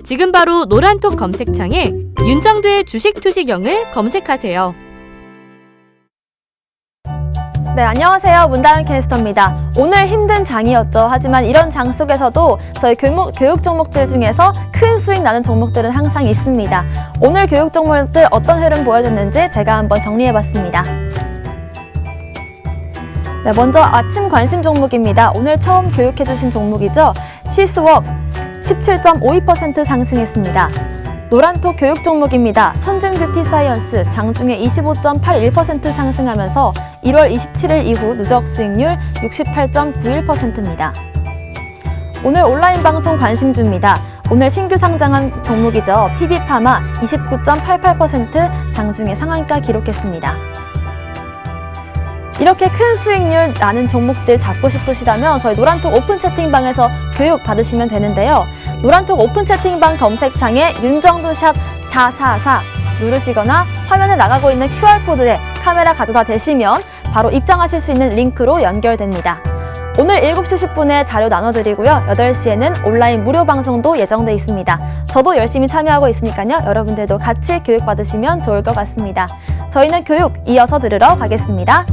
지금 바로 노란톡 검색창에 윤정두의 주식 투시경을 검색하세요. 네, 안녕하세요. 문다은 캐스터입니다. 오늘 힘든 장이었죠. 하지만 이런 장 속에서도 저희 교육 종목들 중에서 큰 수익 나는 종목들은 항상 있습니다. 오늘 교육 종목들 어떤 흐름 보여줬는지 제가 한번 정리해봤습니다. 네, 먼저 아침 관심 종목입니다. 오늘 처음 교육해주신 종목이죠. 시스웍 17.52% 상승했습니다. 노란톡 교육 종목입니다. 선진뷰티사이언스 장중에 25.81% 상승하면서 1월 27일 이후 누적 수익률 68.91%입니다. 오늘 온라인 방송 관심주입니다. 오늘 신규 상장한 종목이죠. PB파마 29.88% 장중에 상한가 기록했습니다. 이렇게 큰 수익률 나는 종목들 잡고 싶으시다면 저희 노란톡 오픈 채팅방에서 교육 받으시면 되는데요. 노란톡 오픈 채팅방 검색창에 윤정두샵 444 누르시거나 화면에 나가고 있는 QR코드에 카메라 가져다 대시면 바로 입장하실 수 있는 링크로 연결됩니다. 오늘 7시 10분에 자료 나눠드리고요. 8시에는 온라인 무료 방송도 예정돼 있습니다. 저도 열심히 참여하고 있으니까요. 여러분들도 같이 교육 받으시면 좋을 것 같습니다. 저희는 교육 이어서 들으러 가겠습니다.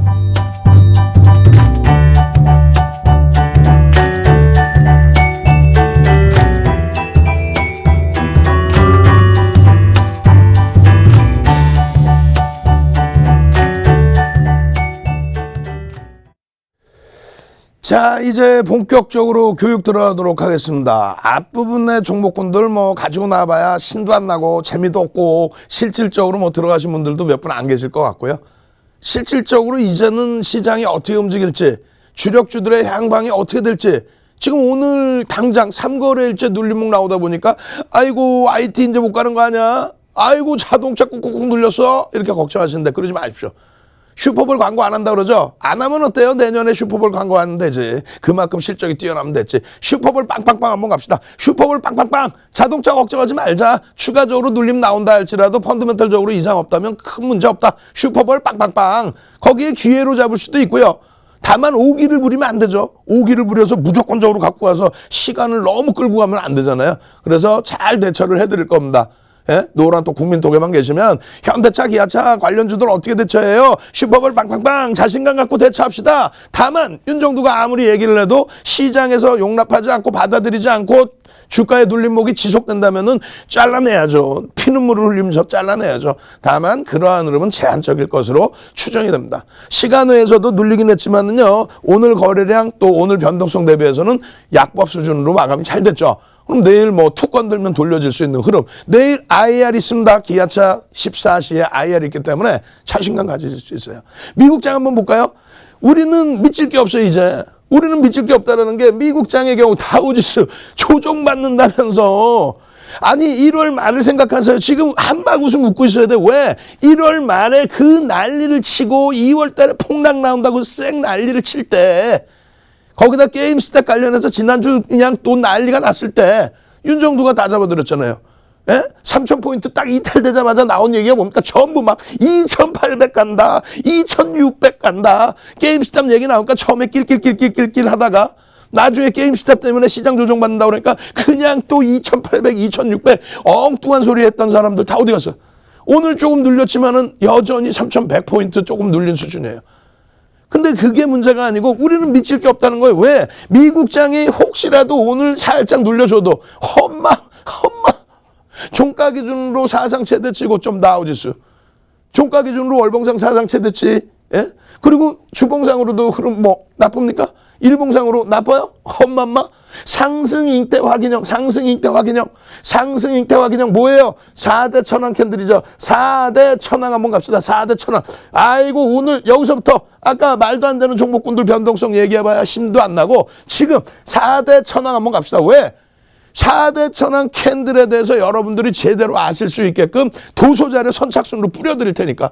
자, 이제 본격적으로 교육 들어가도록 하겠습니다. 앞부분의 종목군들 가지고 나와봐야 신도 안 나고 재미도 없고 실질적으로 들어가신 분들도 몇 분 안 계실 것 같고요. 실질적으로 이제는 시장이 어떻게 움직일지, 주력주들의 향방이 어떻게 될지, 지금 오늘 당장 3거래일째 눌림목 나오다 보니까 아이고 IT 이제 못 가는 거 아니야? 아이고 자동차 꾹꾹꾹 눌렸어? 이렇게 걱정하시는데 그러지 마십시오. 슈퍼볼 광고 안 한다 그러죠? 안 하면 어때요? 내년에 슈퍼볼 광고 하면 되지. 그만큼 실적이 뛰어나면 됐지. 슈퍼볼 빵빵빵 한번 갑시다. 슈퍼볼 빵빵빵. 자동차 걱정하지 말자. 추가적으로 눌림 나온다 할지라도 펀더멘털적으로 이상 없다면 큰 문제 없다. 슈퍼볼 빵빵빵. 거기에 기회로 잡을 수도 있고요. 다만 오기를 부리면 안 되죠. 오기를 부려서 무조건적으로 갖고 와서 시간을 너무 끌고 가면 안 되잖아요. 그래서 잘 대처를 해드릴 겁니다. 예? 노란톡 국민톡에만 계시면 현대차, 기아차 관련주들 어떻게 대처해요? 슈퍼볼 빵빵빵 자신감 갖고 대처합시다. 다만 윤정두가 아무리 얘기를 해도 시장에서 용납하지 않고 받아들이지 않고 주가의 눌림목이 지속된다면은 잘라내야죠. 피눈물을 흘리면서 잘라내야죠. 다만 그러한 흐름은 제한적일 것으로 추정이 됩니다. 시간 외에서도 눌리긴 했지만은요. 오늘 거래량 또 오늘 변동성 대비해서는 약법 수준으로 마감이 잘 됐죠. 그럼 내일 툭 건들면 돌려질 수 있는 흐름. 내일 IR 있습니다. 기아차 14시에 IR 있기 때문에 자신감 가지실 수 있어요. 미국장 한번 볼까요? 우리는 미칠 게 없어요, 이제. 우리는 미칠 게 없다라는 게 미국장의 경우 다우지수 조정받는다면서. 아니 1월 말을 생각하세요. 지금 한바구음 웃고 있어야 돼. 왜? 1월 말에 그 난리를 치고 2월 달에 폭락 나온다고 쌩 난리를 칠 때 거기다 게임스탑 관련해서 지난주 그냥 또 난리가 났을 때 윤정두가 다 잡아들였잖아요. 예? 3,000포인트 딱 이탈되자마자 나온 얘기가 뭡니까? 전부 막 2,800 간다, 2,600 간다. 게임스탑 얘기 나오니까 처음에 낄낄낄낄낄 하다가 나중에 게임스탑 때문에 시장 조정받는다 그러니까 그냥 또 2,800, 2,600 엉뚱한 소리 했던 사람들 다 어디 갔어? 오늘 조금 눌렸지만은 여전히 3,100포인트 조금 눌린 수준이에요. 근데 그게 문제가 아니고 우리는 미칠 게 없다는 거예요. 왜? 미국장이 혹시라도 오늘 살짝 눌려줘도 험마 종가 기준으로 사상 최대치 고점 다우지수, 종가 기준으로 월봉상 사상 최대치, 예? 그리고 주봉상으로도 흐름 뭐 나쁩니까? 일봉상으로 나빠요? 험맘마? 상승 잉태 확인형, 상승 잉태 확인형, 상승 잉태 확인형 뭐예요? 4대 천왕 캔들이죠. 4대 천왕 한번 갑시다. 4대 천왕. 아이고 오늘 여기서부터 아까 말도 안 되는 종목군들 변동성 얘기해봐야 힘도 안 나고 지금 4대 천왕 한번 갑시다. 왜? 4대 천왕 캔들에 대해서 여러분들이 제대로 아실 수 있게끔 도서자료 선착순으로 뿌려드릴 테니까.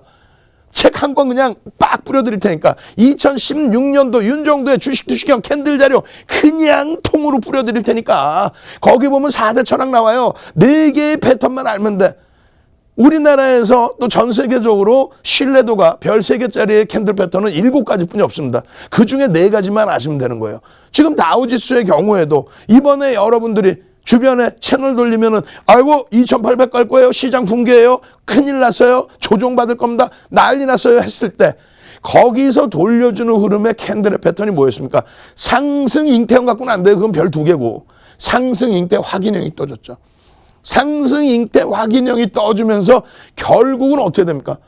책 한 권 그냥 빡 뿌려드릴 테니까 2016년도 윤정도의 주식투시경 캔들 자료 그냥 통으로 뿌려드릴 테니까 거기 보면 4대 천왕 나와요. 4개의 패턴만 알면 돼. 우리나라에서 또 전 세계적으로 신뢰도가 별 3개짜리의 캔들 패턴은 7가지뿐이 없습니다. 그중에 4가지만 아시면 되는 거예요. 지금 다우지수의 경우에도 이번에 여러분들이 주변에 채널 돌리면은 아이고 2800 갈 거예요. 시장 붕괴예요. 큰일 났어요. 조종받을 겁니다. 난리 났어요. 했을 때 거기서 돌려주는 흐름의 캔들의 패턴이 뭐였습니까? 상승 잉태형 갖고는 안 돼요. 그건 별 2개고 상승 잉태 확인형이 떠졌죠. 상승 잉태 확인형이 떠주면서 결국은 어떻게 됩니까?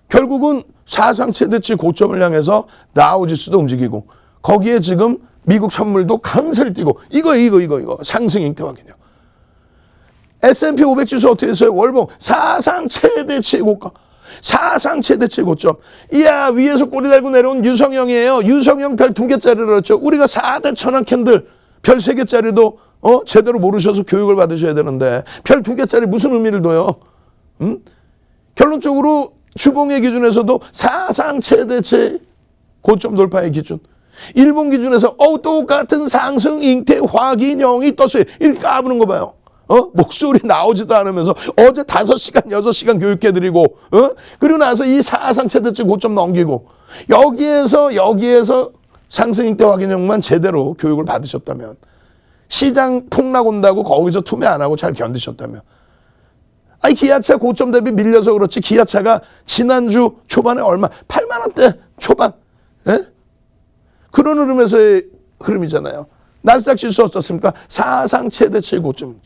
결국은 사상 최대치 고점을 향해서 다우지수도 움직이고 거기에 지금 미국 선물도 강세를 띠고 이거 상승 잉태 확인형. S&P 500 지수 어떻게 됐어요? 월봉 사상 최대치 고가. 사상 최대치 고점. 이야 위에서 꼬리 달고 내려온 유성형이에요. 유성형 별 2개짜리를 그랬죠. 우리가 4대 천왕 캔들 별 3개짜리도 제대로 모르셔서 교육을 받으셔야 되는데 별 2개짜리 무슨 의미를 둬요? 결론적으로 주봉의 기준에서도 사상 최대치 고점 돌파의 기준. 일본 기준에서 똑같은 상승 잉태 확인형이 떴어요. 이렇게 까부는 거 봐요. 목소리 나오지도 않으면서 어제 5시간 6시간 교육해드리고 그리고 나서 이 사상 최대치 고점 넘기고 여기에서 상승 잉태 확인형만 제대로 교육을 받으셨다면 시장 폭락 온다고 거기서 투매 안 하고 잘 견디셨다면 기아차 고점 대비 밀려서 그렇지 기아차가 지난주 초반에 얼마 8만 원대 초반 그런 흐름에서의 흐름이잖아요. 나스닥 지수 어떻습니까? 사상 최대치 고점.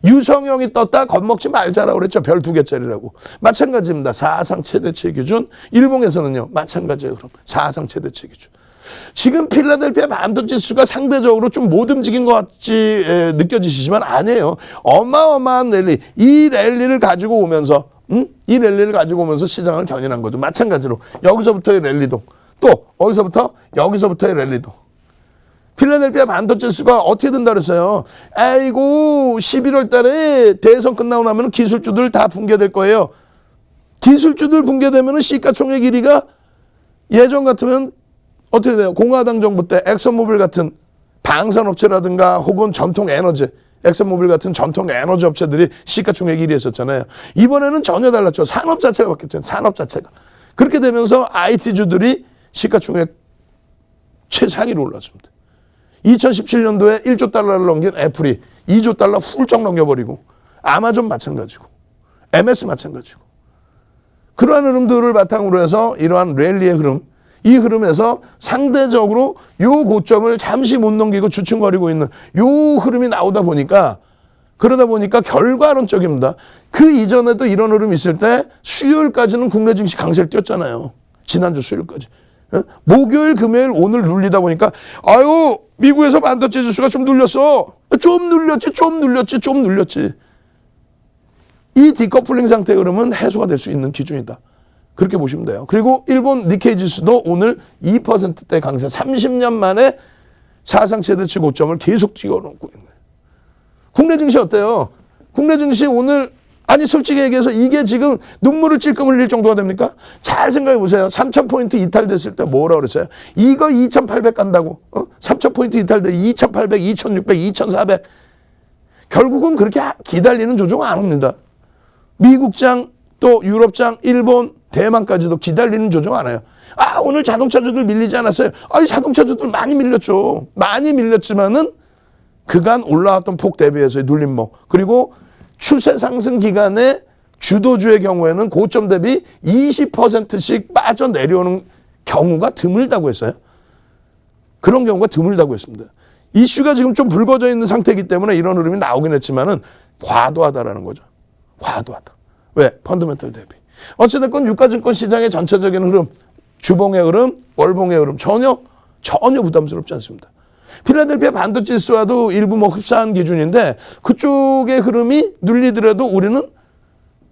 유성형이 떴다 겁먹지 말자라고 그랬죠. 별 2개짜리라고. 마찬가지입니다. 사상 최대치 기준. 일봉에서는요. 마찬가지예요. 그럼 사상 최대치 기준. 지금 필라델피아 반도체 지수가 상대적으로 좀 못 움직인 것 같이 느껴지시지만 아니에요. 어마어마한 랠리. 이 랠리를 가지고 오면서 이 랠리를 가지고 오면서 시장을 견인한 거죠. 마찬가지로 여기서부터의 랠리도 또 어디서부터? 여기서부터의 랠리도. 필라델피아 반도체 지수가 어떻게 된다 그랬어요? 아이고 11월 달에 대선 끝나고 나면 기술주들 다 붕괴될 거예요. 기술주들 붕괴되면 시가총액 1위가 예전 같으면 어떻게 돼요? 공화당 정부 때 엑선모빌 같은 방산업체라든가 혹은 전통 에너지, 엑선모빌 같은 전통 에너지 업체들이 시가총액 1위 했었잖아요. 이번에는 전혀 달랐죠. 산업 자체가 바뀌었잖아요. 산업 자체가. 그렇게 되면서 IT주들이 시가총액 최상위로 올랐습니다. 2017년도에 1조 달러를 넘긴 애플이 2조 달러 훌쩍 넘겨버리고 아마존 마찬가지고 MS 마찬가지고 그러한 흐름들을 바탕으로 해서 이러한 랠리의 흐름 이 흐름에서 상대적으로 요 고점을 잠시 못 넘기고 주춤거리고 있는 요 흐름이 나오다 보니까 그러다 보니까 결과론적입니다. 그 이전에도 이런 흐름이 있을 때 수요일까지는 국내 증시 강세를 띄었잖아요. 지난주 수요일까지. 목요일, 금요일, 오늘 눌리다 보니까 아유 미국에서 반도체 지수가 좀 눌렸어. 좀 눌렸지. 이 디커플링 상태의 흐름은 해소가 될 수 있는 기준이다. 그렇게 보시면 돼요. 그리고 일본 니케이 지수도 오늘 2%대 강세 30년 만에 사상 최대치 고점을 계속 찍어놓고 있는 거예요. 국내 증시 어때요? 국내 증시 오늘 아니 솔직히 얘기해서 이게 지금 눈물을 찔끔 흘릴 정도가 됩니까? 잘 생각해 보세요. 3,000포인트 이탈됐을 때 뭐라고 그랬어요? 이거 2,800 간다고. 3,000포인트 이탈돼 2,800, 2,600, 2,400. 결국은 그렇게 기다리는 조정 안 옵니다. 미국장 또 유럽장, 일본, 대만까지도 기다리는 조정 안 해요. 오늘 자동차주들 밀리지 않았어요? 자동차주들 많이 밀렸죠. 많이 밀렸지만은 그간 올라왔던 폭 대비해서의 눌림목. 그리고 추세 상승 기간에 주도주의 경우에는 고점 대비 20%씩 빠져 내려오는 경우가 드물다고 했어요. 그런 경우가 드물다고 했습니다. 이슈가 지금 좀 불거져 있는 상태이기 때문에 이런 흐름이 나오긴 했지만은 과도하다라는 거죠. 과도하다. 왜? 펀더멘털 대비. 어찌됐건 유가증권 시장의 전체적인 흐름, 주봉의 흐름, 월봉의 흐름 전혀 부담스럽지 않습니다. 필라델피아 반도체 지수와도 일부 뭐 흡사한 기준인데 그쪽의 흐름이 눌리더라도 우리는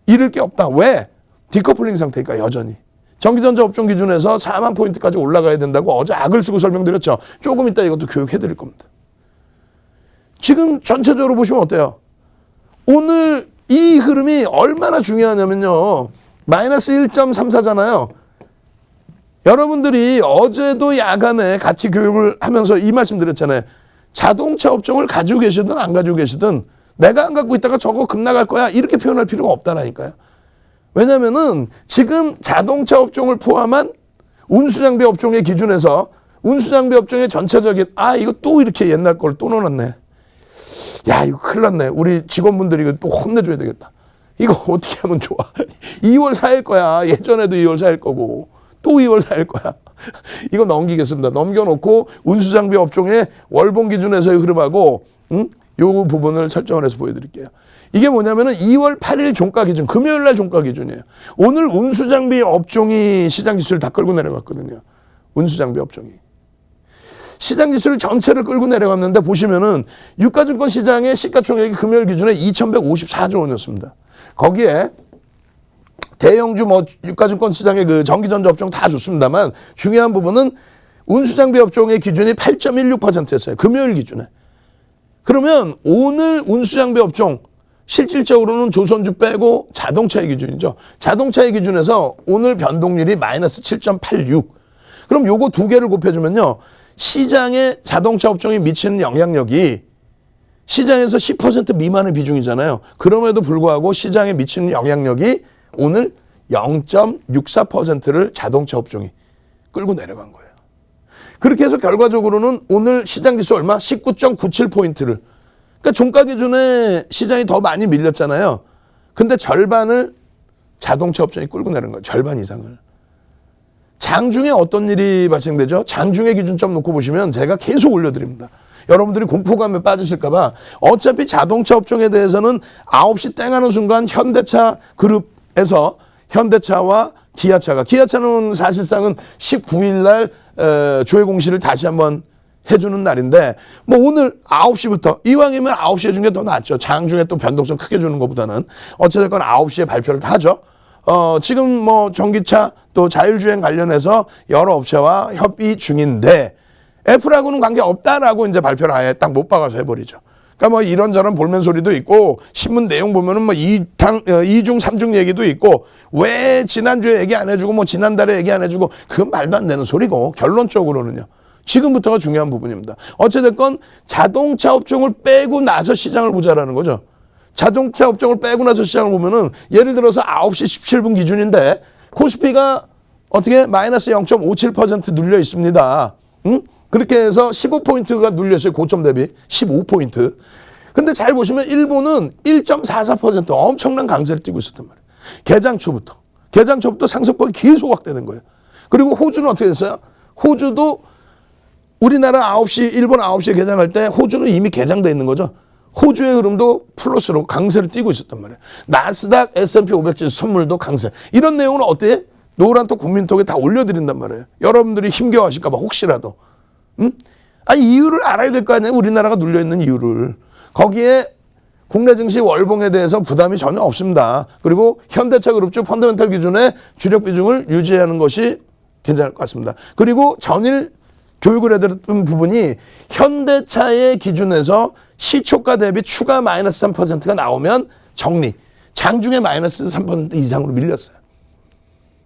잃을 게 없다. 왜? 디커플링 상태니까 여전히. 전기전자 업종 기준에서 4만 포인트까지 올라가야 된다고 어제 악을 쓰고 설명드렸죠. 조금 이따 이것도 교육해 드릴 겁니다. 지금 전체적으로 보시면 어때요? 오늘 이 흐름이 얼마나 중요하냐면요. 마이너스 1.34잖아요. 여러분들이 어제도 야간에 같이 교육을 하면서 이 말씀 드렸잖아요. 자동차 업종을 가지고 계시든 안 가지고 계시든 내가 안 갖고 있다가 저거 급락할 거야 이렇게 표현할 필요가 없다라니까요. 왜냐면은 지금 자동차 업종을 포함한 운수장비 업종의 기준에서 운수장비 업종의 전체적인 이거 또 이렇게 옛날 걸 또 넣어놨네. 야 이거 큰일 났네. 우리 직원분들이 이거 또 혼내줘야 되겠다. 이거 어떻게 하면 좋아. 2월 4일 거야. 예전에도 2월 4일 거고 또 2월 4일 거야. 이거 넘기겠습니다. 넘겨놓고 운수장비 업종의 월봉 기준에서의 흐름하고 요 부분을 설정을 해서 보여드릴게요. 이게 뭐냐면은 2월 8일 종가 기준, 금요일 날 종가 기준이에요. 오늘 운수장비 업종이 시장 지수를 다 끌고 내려갔거든요. 운수장비 업종이. 시장 지수를 전체를 끌고 내려갔는데 보시면은 유가증권 시장의 시가총액이 금요일 기준에 2,154조 원이었습니다. 거기에 대형주 유가증권 시장의 그 전기전자 업종 다 좋습니다만 중요한 부분은 운수장비 업종의 기준이 8.16%였어요. 금요일 기준에. 그러면 오늘 운수장비 업종 실질적으로는 조선주 빼고 자동차의 기준이죠. 자동차의 기준에서 오늘 변동률이 마이너스 7.86. 그럼 요거 두 개를 곱해주면요. 시장의 자동차 업종이 미치는 영향력이 시장에서 10% 미만의 비중이잖아요. 그럼에도 불구하고 시장에 미치는 영향력이 오늘 0.64%를 자동차 업종이 끌고 내려간 거예요. 그렇게 해서 결과적으로는 오늘 시장 지수 얼마? 19.97포인트를. 그러니까 종가 기준에 시장이 더 많이 밀렸잖아요. 근데 절반을 자동차 업종이 끌고 내린 거예요. 절반 이상을. 장중에 어떤 일이 발생되죠? 장중에 기준점 놓고 보시면 제가 계속 올려드립니다. 여러분들이 공포감에 빠지실까 봐 어차피 자동차 업종에 대해서는 9시 땡하는 순간 현대차 그룹에서 현대차와 기아차는 사실상은 19일 날 조회 공시를 다시 한번 해주는 날인데 뭐 오늘 9시부터 이왕이면 9시에 주는 게 더 낫죠. 장중에 또 변동성 크게 주는 것보다는 어찌됐건 9시에 발표를 다 하죠. 지금 뭐 전기차 또 자율주행 관련해서 여러 업체와 협의 중인데 F라고는 관계 없다라고 이제 발표를 아예 딱 못 박아서 해버리죠. 그러니까 뭐 이런저런 볼멘 소리도 있고 신문 내용 보면은 뭐 2중 3중 얘기도 있고 왜 지난주에 얘기 안 해주고 뭐 지난달에 얘기 안 해주고 그건 말도 안 되는 소리고 결론적으로는요. 지금부터가 중요한 부분입니다. 어찌됐건 자동차 업종을 빼고 나서 시장을 보자라는 거죠. 자동차 업종을 빼고 나서 시장을 보면은 예를 들어서 9시 17분 기준인데 코스피가 어떻게 마이너스 0.57% 눌려 있습니다. 그렇게 해서 15포인트가 눌렸어요. 고점 대비 15포인트. 근데 잘 보시면 일본은 1.44% 엄청난 강세를 띄고 있었단 말이에요. 개장 초부터 상승폭이 계속 확대된 거예요. 그리고 호주는 어떻게 됐어요? 호주도 우리나라 9시, 일본 9시에 개장할 때 호주는 이미 개장돼 있는 거죠. 호주의 흐름도 플러스로 강세를 띄고 있었단 말이에요. 나스닥, S&P 500 지수 선물도 강세. 이런 내용은 어때? 노란톡 국민톡에 다 올려드린단 말이에요. 여러분들이 힘겨워하실까 봐 혹시라도. 이유를 알아야 될 거 아니에요. 우리나라가 눌려있는 이유를. 거기에 국내 증시 월봉에 대해서 부담이 전혀 없습니다. 그리고 현대차 그룹주 펀더멘털 기준의 주력 비중을 유지하는 것이 괜찮을 것 같습니다. 그리고 전일 교육을 해드렸던 부분이 현대차의 기준에서 시초가 대비 추가 마이너스 3%가 나오면 정리. 장중에 마이너스 3% 이상으로 밀렸어요.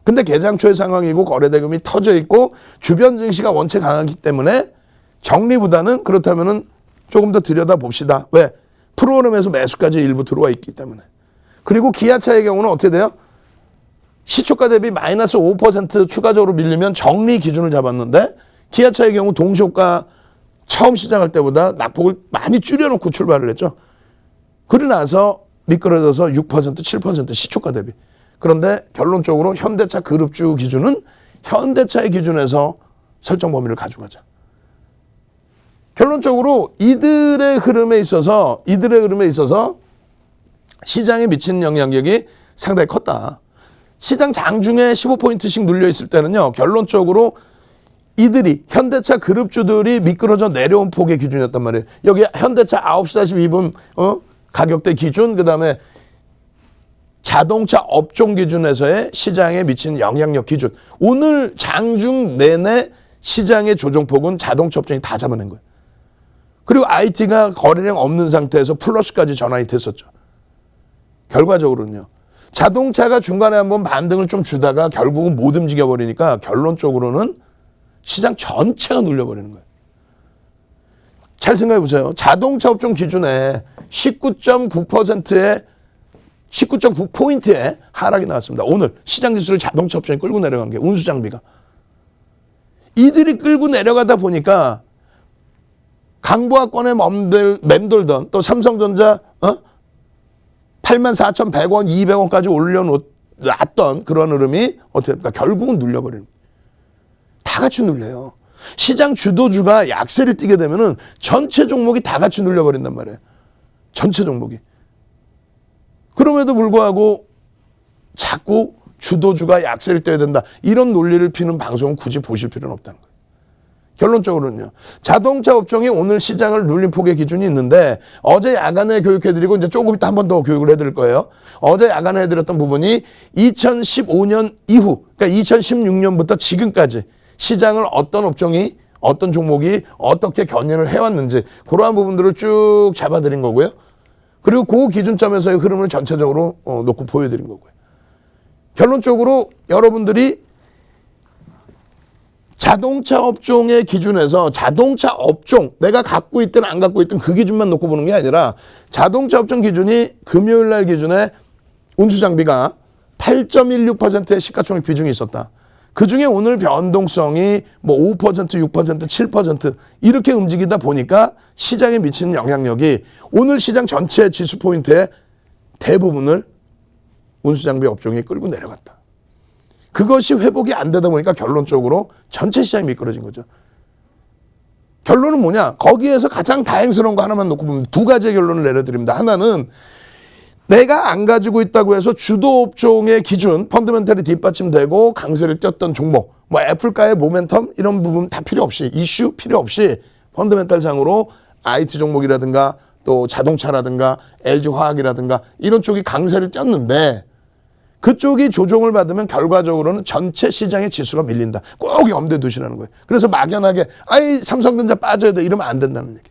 근데 개장 초의 상황이고 거래대금이 터져 있고 주변 증시가 원체 강하기 때문에 정리보다는 그렇다면은 조금 더 들여다봅시다. 왜? 프로그램에서 매수까지 일부 들어와 있기 때문에. 그리고 기아차의 경우는 어떻게 돼요? 시초가 대비 마이너스 5% 추가적으로 밀리면 정리 기준을 잡았는데 기아차의 경우 동시효과 처음 시작할 때보다 낙폭을 많이 줄여놓고 출발을 했죠. 그러고 나서 미끄러져서 6%, 7% 시초가 대비. 그런데 결론적으로 현대차 그룹주 기준은 현대차의 기준에서 설정 범위를 가져가자. 결론적으로 이들의 흐름에 있어서 시장에 미치는 영향력이 상당히 컸다. 시장 장중에 15포인트씩 눌려 있을 때는요, 결론적으로 이들이 현대차 그룹주들이 미끄러져 내려온 폭의 기준이었단 말이에요. 여기 현대차 9시 42분 가격대 기준, 그다음에 자동차 업종 기준에서의 시장에 미치는 영향력 기준. 오늘 장중 내내 시장의 조정폭은 자동차 업종이 다 잡아낸 거예요. 그리고 IT가 거래량 없는 상태에서 플러스까지 전환이 됐었죠. 결과적으로는요. 자동차가 중간에 한번 반등을 좀 주다가 결국은 못 움직여버리니까 결론적으로는 시장 전체가 눌려버리는 거예요. 잘 생각해 보세요. 자동차 업종 기준에 19.9%의 하락이 나왔습니다. 오늘 시장 지수를 자동차 업종이 끌고 내려간 게 운수장비가. 이들이 끌고 내려가다 보니까 강보합권에 맴돌던 또 삼성전자 84,100원, 200원까지 올려놨던 그런 흐름이 어떻게 됩니까? 결국은 눌려버리는 거예요. 다 같이 눌려요. 시장 주도주가 약세를 띠게 되면은 전체 종목이 다 같이 눌려버린단 말이에요. 전체 종목이. 그럼에도 불구하고 자꾸 주도주가 약세를 떼야 된다. 이런 논리를 피는 방송은 굳이 보실 필요는 없다는 거예요. 결론적으로는요. 자동차 업종이 오늘 시장을 눌린 폭의 기준이 있는데 어제 야간에 교육해드리고 이제 조금 이따 한 번 더 교육을 해드릴 거예요. 어제 야간에 해드렸던 부분이 2015년 이후, 그러니까 2016년부터 지금까지 시장을 어떤 업종이, 어떤 종목이 어떻게 견인을 해왔는지 그러한 부분들을 쭉 잡아드린 거고요. 그리고 그 기준점에서의 흐름을 전체적으로 놓고 보여드린 거고요. 결론적으로 여러분들이 자동차 업종의 기준에서 자동차 업종, 내가 갖고 있든 안 갖고 있든 그 기준만 놓고 보는 게 아니라 자동차 업종 기준이 금요일 날 기준에 운수장비가 8.16%의 시가총액 비중이 있었다. 그중에 오늘 변동성이 뭐 5%, 6%, 7% 이렇게 움직이다 보니까 시장에 미치는 영향력이 오늘 시장 전체 지수 포인트의 대부분을 운수장비 업종이 끌고 내려갔다. 그것이 회복이 안 되다 보니까 결론적으로 전체 시장이 미끄러진 거죠. 결론은 뭐냐? 거기에서 가장 다행스러운 거 하나만 놓고 보면 두 가지의 결론을 내려드립니다. 하나는 내가 안 가지고 있다고 해서 주도 업종의 기준, 펀더멘털이 뒷받침되고 강세를 띄었던 종목, 뭐 애플가의 모멘텀 이런 부분 다 필요 없이, 이슈 필요 없이 펀더멘털 상으로 IT 종목이라든가 또 자동차라든가 LG화학이라든가 이런 쪽이 강세를 띄었는데 그쪽이 조정을 받으면 결과적으로는 전체 시장의 지수가 밀린다. 꼭 염두에 두시라는 거예요. 그래서 막연하게 아이 삼성전자 빠져야 돼 이러면 안 된다는 얘기.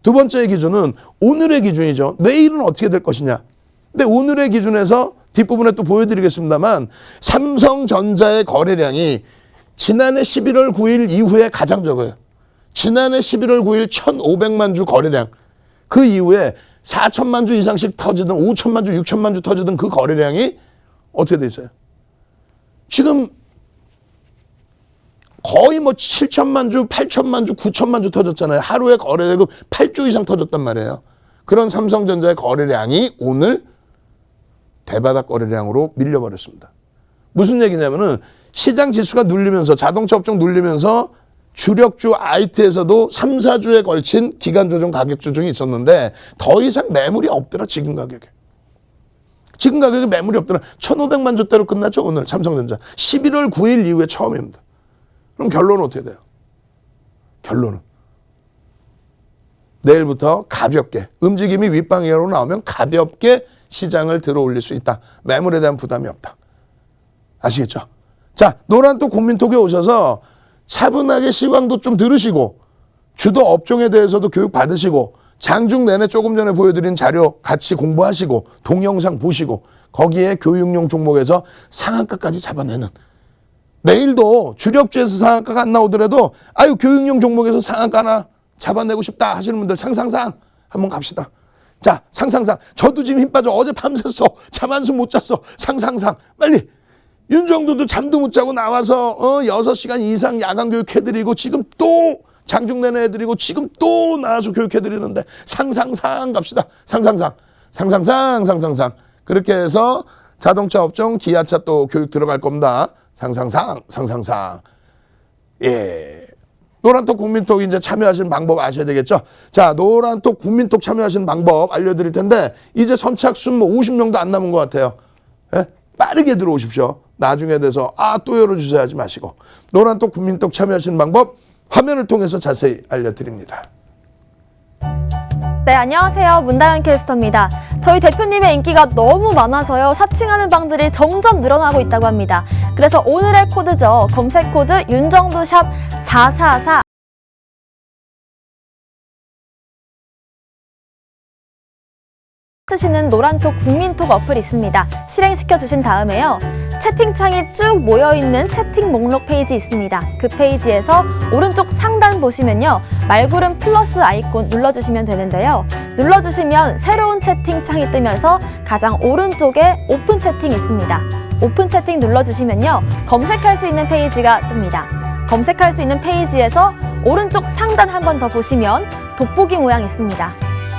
두 번째 기준은 오늘의 기준이죠. 내일은 어떻게 될 것이냐. 근데 오늘의 기준에서 뒷부분에 또 보여드리겠습니다만 삼성전자의 거래량이 지난해 11월 9일 이후에 가장 적어요. 지난해 11월 9일 1,500만 주 거래량. 그 이후에 4천만 주 이상씩 터지든 5천만 주, 6천만 주 터지든 그 거래량이 어떻게 돼 있어요? 지금 거의 뭐 7천만 주, 8천만 주, 9천만 주 터졌잖아요. 하루에 거래대금 8조 이상 터졌단 말이에요. 그런 삼성전자의 거래량이 오늘 대바닥 거래량으로 밀려버렸습니다. 무슨 얘기냐면은 시장 지수가 눌리면서 자동차 업종 눌리면서 주력주 IT에서도 3, 4주에 걸친 기간 조정 가격 조정이 있었는데 더 이상 매물이 없더라. 지금 가격에. 지금 가격에 매물이 없더라. 1,500만 주대로 끝났죠. 오늘 삼성전자. 11월 9일 이후에 처음입니다. 그럼 결론은 어떻게 돼요? 결론은 내일부터 가볍게 움직임이 윗방향으로 나오면 가볍게 시장을 들어올릴 수 있다. 매물에 대한 부담이 없다. 아시겠죠? 자, 노란톡 국민톡에 오셔서 차분하게 시황도 좀 들으시고 주도 업종에 대해서도 교육 받으시고 장중 내내 조금 전에 보여드린 자료 같이 공부하시고 동영상 보시고 거기에 교육용 종목에서 상한가까지 잡아내는 내일도 주력주에서 상한가가 안 나오더라도 아유 교육용 종목에서 상한가 하나 잡아내고 싶다 하시는 분들 상상상 한번 갑시다. 자, 상상상 저도 지금 힘 빠져 어제 밤샜어. 잠 한숨 못 잤어. 상상상 빨리 윤정도도 잠도 못 자고 나와서 6시간 이상 야간 교육해드리고 지금 또 장중 내내 해드리고 지금 또 나와서 교육해드리는데 상상상 갑시다. 상상상 그렇게 해서 자동차 업종, 기아차 또 교육 들어갈 겁니다. 상상상. 예. 노란톡 국민톡 이제 참여하시는 방법 아셔야 되겠죠? 자, 노란톡 국민톡 참여하시는 방법 알려드릴 텐데, 이제 선착순 뭐 50명도 안 남은 것 같아요. 예? 빠르게 들어오십시오. 나중에 돼서, 또 열어주세요 하지 마시고. 노란톡 국민톡 참여하시는 방법 화면을 통해서 자세히 알려드립니다. 네, 안녕하세요. 문다연 캐스터입니다. 저희 대표님의 인기가 너무 많아서요. 사칭하는 방들이 점점 늘어나고 있다고 합니다. 그래서 오늘의 코드죠. 검색 코드 윤정두샵 444. 쓰시는 노란톡 국민톡 어플이 있습니다. 실행시켜 주신 다음에요. 채팅창이 쭉 모여있는 채팅 목록 페이지 있습니다. 그 페이지에서 오른쪽 상단 보시면요. 말구름 플러스 아이콘 눌러주시면 되는데요. 눌러주시면 새로운 채팅창이 뜨면서 가장 오른쪽에 오픈 채팅 있습니다. 오픈 채팅 눌러주시면요. 검색할 수 있는 페이지가 뜹니다. 검색할 수 있는 페이지에서 오른쪽 상단 한 번 더 보시면 돋보기 모양 있습니다.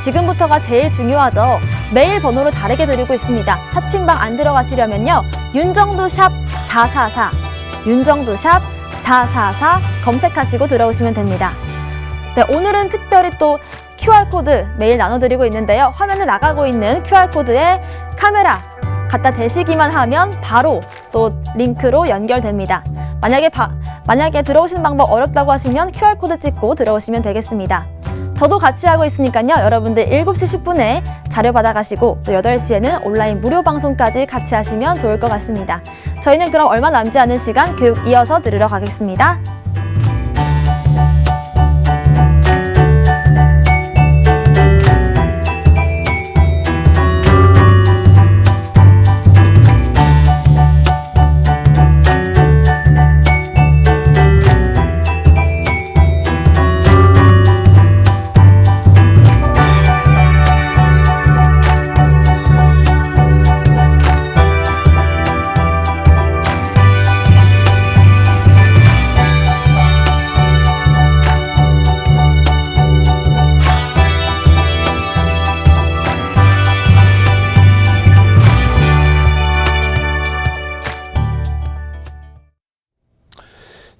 지금부터가 제일 중요하죠. 메일 번호를 다르게 드리고 있습니다. 사칭방 안 들어가시려면요. 윤정두샵 444, 윤정두샵 444 검색하시고 들어오시면 됩니다. 네, 오늘은 특별히 또 QR코드 매일 나눠드리고 있는데요. 화면에 나가고 있는 QR코드에 카메라 갖다 대시기만 하면 바로 또 링크로 연결됩니다. 만약에 들어오시는 방법 어렵다고 하시면 QR코드 찍고 들어오시면 되겠습니다. 저도 같이 하고 있으니까요. 여러분들 7시 10분에 자료 받아가시고 또 8시에는 온라인 무료 방송까지 같이 하시면 좋을 것 같습니다. 저희는 그럼 얼마 남지 않은 시간 교육 이어서 들으러 가겠습니다.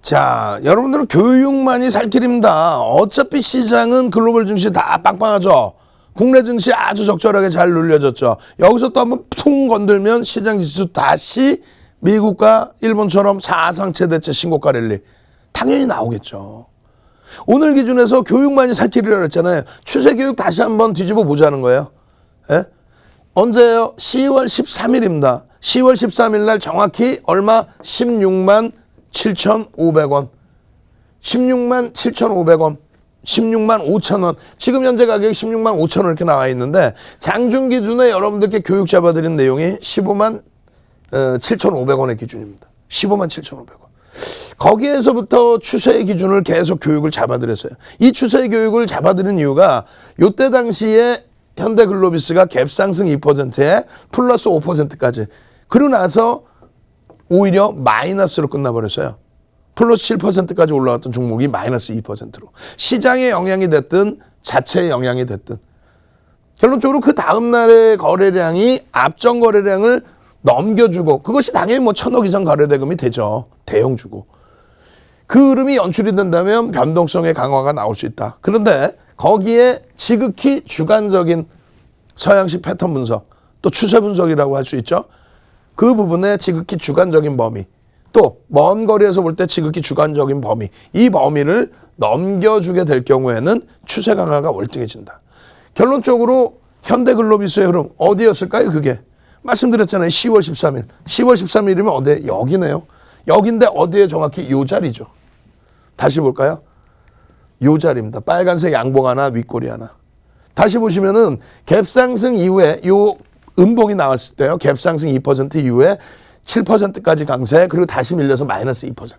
자, 여러분들은 교육만이 살 길입니다. 어차피 시장은 글로벌 증시 다 빵빵하죠. 국내 증시 아주 적절하게 잘 눌려졌죠. 여기서 또 한번 퉁 건들면 시장 지수 다시 미국과 일본처럼 사상 최대치 신고가 랠리 당연히 나오겠죠. 오늘 기준에서 교육만이 살 길이라고 했잖아요. 추세 교육 다시 한번 뒤집어 보자는 거예요. 예? 언제예요? 10월 13일입니다. 10월 13일 날 정확히 얼마? 16만 7,500원, 16만 7,500원, 16만 5천원. 지금 현재 가격이 16만 5천원 이렇게 나와 있는데 장중 기준에 여러분들께 교육 잡아드린 내용이 15만 7,500원의 기준입니다. 15만 7,500원. 거기에서부터 추세의 기준을 계속 교육을 잡아드렸어요. 이 추세의 교육을 잡아드린 이유가 이때 당시에 현대글로비스가 갭상승 2%에 플러스 5%까지 그러고 나서 오히려 마이너스로 끝나버렸어요. 플러스 7%까지 올라왔던 종목이 마이너스 2%로. 시장의 영향이 됐든 자체의 영향이 됐든. 결론적으로 그 다음 날의 거래량이 앞전 거래량을 넘겨주고 그것이 당연히 뭐 1,000억 이상 거래대금이 되죠. 대형주고. 그 흐름이 연출이 된다면 변동성의 강화가 나올 수 있다. 그런데 거기에 지극히 주관적인 서양식 패턴 분석, 또 추세 분석이라고 할 수 있죠. 그 부분에 지극히 주관적인 범위, 또 먼 거리에서 볼 때 지극히 주관적인 범위, 이 범위를 넘겨주게 될 경우에는 추세 강화가 월등해진다. 결론적으로 현대글로비스의 흐름 어디였을까요? 그게 말씀드렸잖아요. 10월 13일. 10월 13일이면 어디에? 여기네요. 여긴데 어디에 정확히 요 자리죠. 다시 볼까요? 요 자리입니다. 빨간색 양봉 하나, 윗꼬리 하나. 다시 보시면은 갭상승 이후에 요 음봉이 나왔을 때요. 갭상승 2% 이후에 7%까지 강세, 그리고 다시 밀려서 마이너스 2%.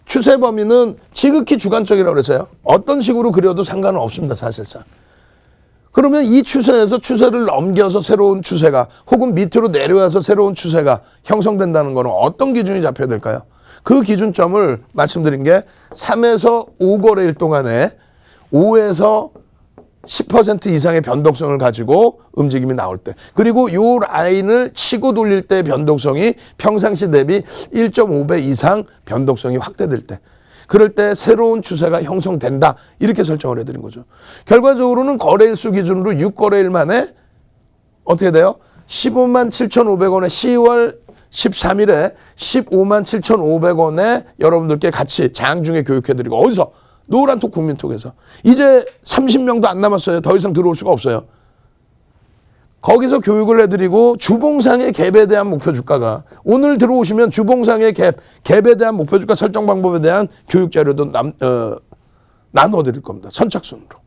추세 범위는 지극히 주관적이라고 그랬어요. 어떤 식으로 그려도 상관은 없습니다. 사실상. 그러면 이 추세에서 추세를 넘겨서 새로운 추세가 혹은 밑으로 내려와서 새로운 추세가 형성된다는 거는 어떤 기준이 잡혀야 될까요? 그 기준점을 말씀드린 게 3에서 5거래일 동안에 5에서 10% 이상의 변동성을 가지고 움직임이 나올 때, 그리고 요 라인을 치고 돌릴 때 변동성이 평상시 대비 1.5배 이상 변동성이 확대될 때, 그럴 때 새로운 추세가 형성된다, 이렇게 설정을 해드린 거죠. 결과적으로는 거래일수 기준으로 6거래일 만에 어떻게 돼요? 15만 7,500원에 10월 13일에 15만 7,500원에 여러분들께 같이 장중에 교육해드리고, 어디서? 노란톡 국민톡에서. 이제 30명도 안 남았어요. 더 이상 들어올 수가 없어요. 거기서 교육을 해드리고 주봉상의 갭에 대한 목표 주가가, 오늘 들어오시면 주봉상의 갭에 대한 목표 주가 설정 방법에 대한 교육 자료도 나눠 드릴 겁니다. 선착순으로.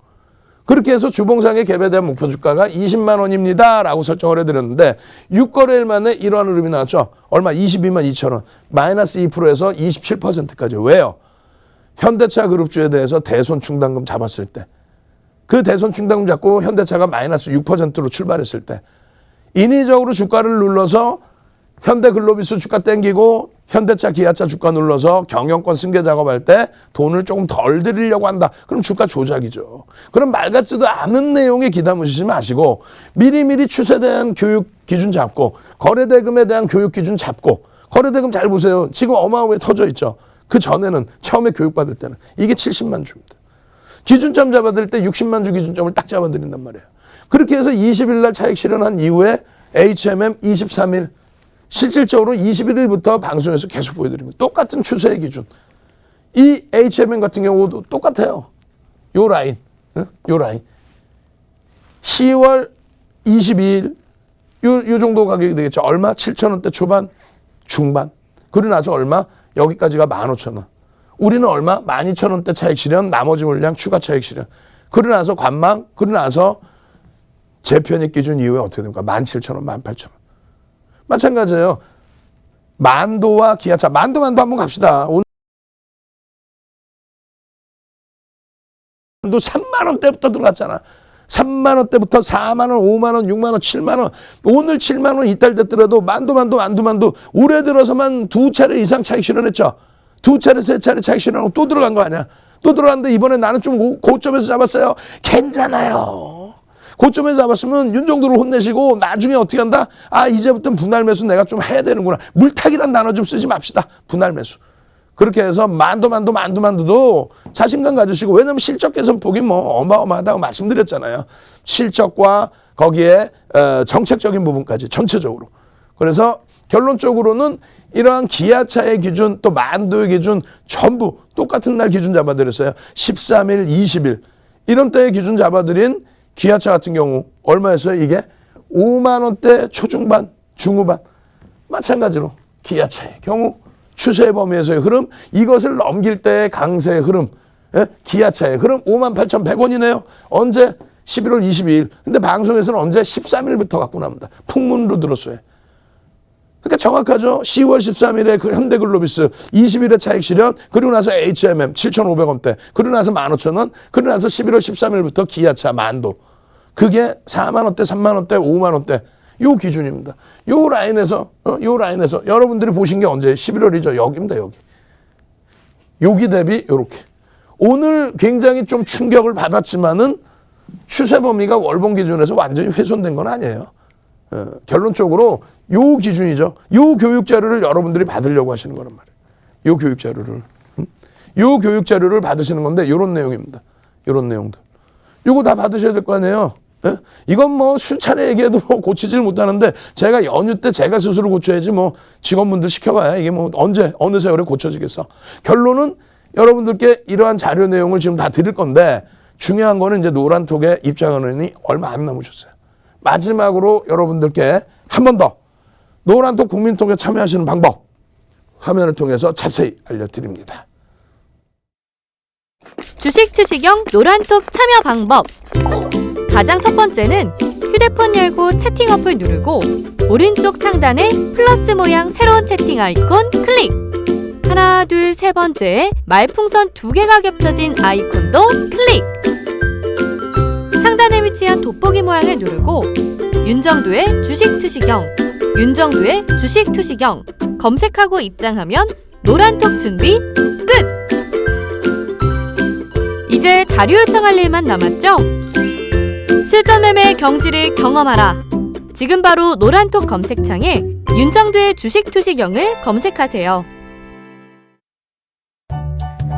그렇게 해서 주봉상의 갭에 대한 목표 주가가 20만 원입니다 라고 설정을 해드렸는데, 6거래일 만에 이러한 흐름이 나왔죠. 얼마? 22만 2천 원. 마이너스 2%에서 27%까지. 왜요? 현대차 그룹주에 대해서 대손 충당금 잡았을 때, 그 대손 충당금 잡고 현대차가 마이너스 6%로 출발했을 때, 인위적으로 주가를 눌러서 현대글로비스 주가 땡기고 현대차 기아차 주가 눌러서 경영권 승계 작업할 때 돈을 조금 덜 들이려고 한다. 그럼 주가 조작이죠. 그럼 말 같지도 않은 내용에 기다무시지 마시고 미리미리 추세에 대한 교육 기준 잡고, 거래대금에 대한 교육 기준 잡고. 거래대금 잘 보세요. 지금 어마어마하게 터져 있죠. 그 전에는 처음에 교육받을 때는 이게 70만 주입니다. 기준점 잡아드릴 때 60만 주 기준점을 딱 잡아드린단 말이에요. 그렇게 해서 20일 날 차익 실현한 이후에 HMM 23일, 실질적으로 21일부터 방송에서 계속 보여드립니다. 똑같은 추세의 기준. 이 HMM 같은 경우도 똑같아요. 요 라인, 요 라인. 10월 22일, 요 정도 가격이 되겠죠. 얼마? 7,000원대 초반, 중반. 그러고 나서 얼마? 여기까지가 15,000원. 우리는 얼마? 12,000원대 차익 실현, 나머지 물량 추가 차익 실현. 그러고 나서 관망, 그러고 나서 재편입 기준 이후에 어떻게 됩니까? 17,000원, 18,000원. 마찬가지예요. 만도와 기아차. 만도 한번 갑시다. 오늘 만도 3만 원대부터 들어갔잖아. 3만 원대부터 4만 원, 5만 원, 6만 원, 7만 원. 오늘 7만 원 이탈 됐더라도 만도 올해 들어서만 2차례 이상 차익 실현했죠. 2차례, 3차례 차익 실현하고 또 들어간 거 아니야. 또 들어갔는데 이번에 나는 좀 고점에서 잡았어요. 괜찮아요. 고점에서 잡았으면 윤정도를 혼내시고 나중에 어떻게 한다? 아, 이제부터는 분할 매수 내가 좀 해야 되는구나. 물타기란 단어 좀 쓰지 맙시다. 분할 매수. 그렇게 해서 만도도 자신감 가지시고, 왜냐면 실적 개선폭이 뭐 어마어마하다고 말씀드렸잖아요. 실적과 거기에 정책적인 부분까지 전체적으로. 그래서 결론적으로는 이러한 기아차의 기준, 또 만도의 기준 전부 똑같은 날 기준 잡아드렸어요. 13일, 20일 이런 때의 기준 잡아드린 기아차 같은 경우 얼마였어요? 이게 5만 원대 초중반, 중후반. 마찬가지로 기아차의 경우 추세 범위에서의 흐름, 이것을 넘길 때의 강세의 흐름, 기아차의 흐름 58,100원이네요. 언제? 11월 22일. 근데 방송에서는 언제? 13일부터 갖고 납니다. 풍문으로 들었어요. 그러니까 정확하죠. 10월 13일에 그 현대글로비스 20일에 차익 실현, 그리고 나서 HMM 7,500원대, 그리고 나서 15,000원, 그리고 나서 11월 13일부터 기아차 만도. 그게 4만 원대, 3만 원대, 5만 원대. 요 기준입니다. 요 라인에서 여러분들이 보신 게 언제? 11월이죠. 여기입니다, 여기. 여기 대비 요렇게. 오늘 굉장히 좀 충격을 받았지만은 추세 범위가 월봉 기준에서 완전히 훼손된 건 아니에요. 결론적으로 요 기준이죠. 요 교육 자료를 여러분들이 받으려고 하시는 거란 말이에요. 요 교육 자료를. 요 교육 자료를 받으시는 건데 요런 내용입니다. 요런 내용들. 요거 다 받으셔야 될 거 아니에요. 예? 이건 뭐 수차례 얘기해도 고치질 못하는데, 제가 연휴 때 제가 스스로 고쳐야지 뭐 직원분들 시켜봐야 이게 뭐 언제 어느 세월에 고쳐지겠어. 결론은 여러분들께 이러한 자료 내용을 지금 다 드릴 건데, 중요한 거는 이제 노란톡에 입장하느니 얼마 안 남으셨어요. 마지막으로 여러분들께 한 번 더 노란톡 국민톡에 참여하시는 방법 화면을 통해서 자세히 알려드립니다. 주식 투시경 노란톡 참여 방법. 가장 첫 번째는 휴대폰 열고 채팅 어플 누르고 오른쪽 상단에 플러스 모양 새로운 채팅 아이콘 클릭. 하나, 둘, 세 번째 말풍선 2개가 겹쳐진 아이콘도 클릭. 상단에 위치한 돋보기 모양을 누르고 윤정두의 주식 투시경, 윤정두의 주식 투시경 검색하고 입장하면 노란톡 준비 끝! 이제 자료 요청할 일만 남았죠? 실전 매매의 경지를 경험하라. 지금 바로 노란톡 검색창에 윤정두의 주식 투시경을 검색하세요.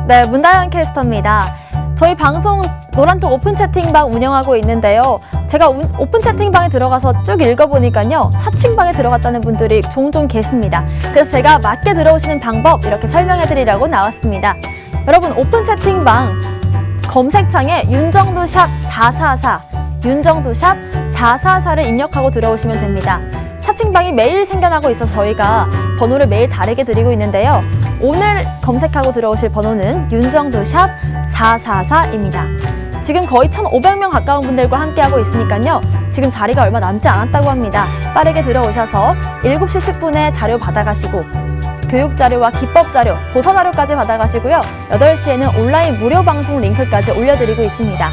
네, 문다연 캐스터입니다. 저희 방송 노란톡 오픈 채팅방 운영하고 있는데요. 제가 오픈 채팅방에 들어가서 쭉 읽어보니까요. 사칭방에 들어갔다는 분들이 종종 계십니다. 그래서 제가 맞게 들어오시는 방법 이렇게 설명해드리려고 나왔습니다. 여러분, 오픈 채팅방 검색창에 윤정두 샵 444, 윤정두 샵 444를 입력하고 들어오시면 됩니다. 사칭방이 매일 생겨나고 있어서 저희가 번호를 매일 다르게 드리고 있는데요. 오늘 검색하고 들어오실 번호는 윤정두 샵 444입니다. 지금 거의 1,500명 가까운 분들과 함께하고 있으니까요. 지금 자리가 얼마 남지 않았다고 합니다. 빠르게 들어오셔서 7시 10분에 자료 받아가시고 교육자료와 기법자료, 도서자료까지 받아가시고요. 8시에는 온라인 무료 방송 링크까지 올려드리고 있습니다.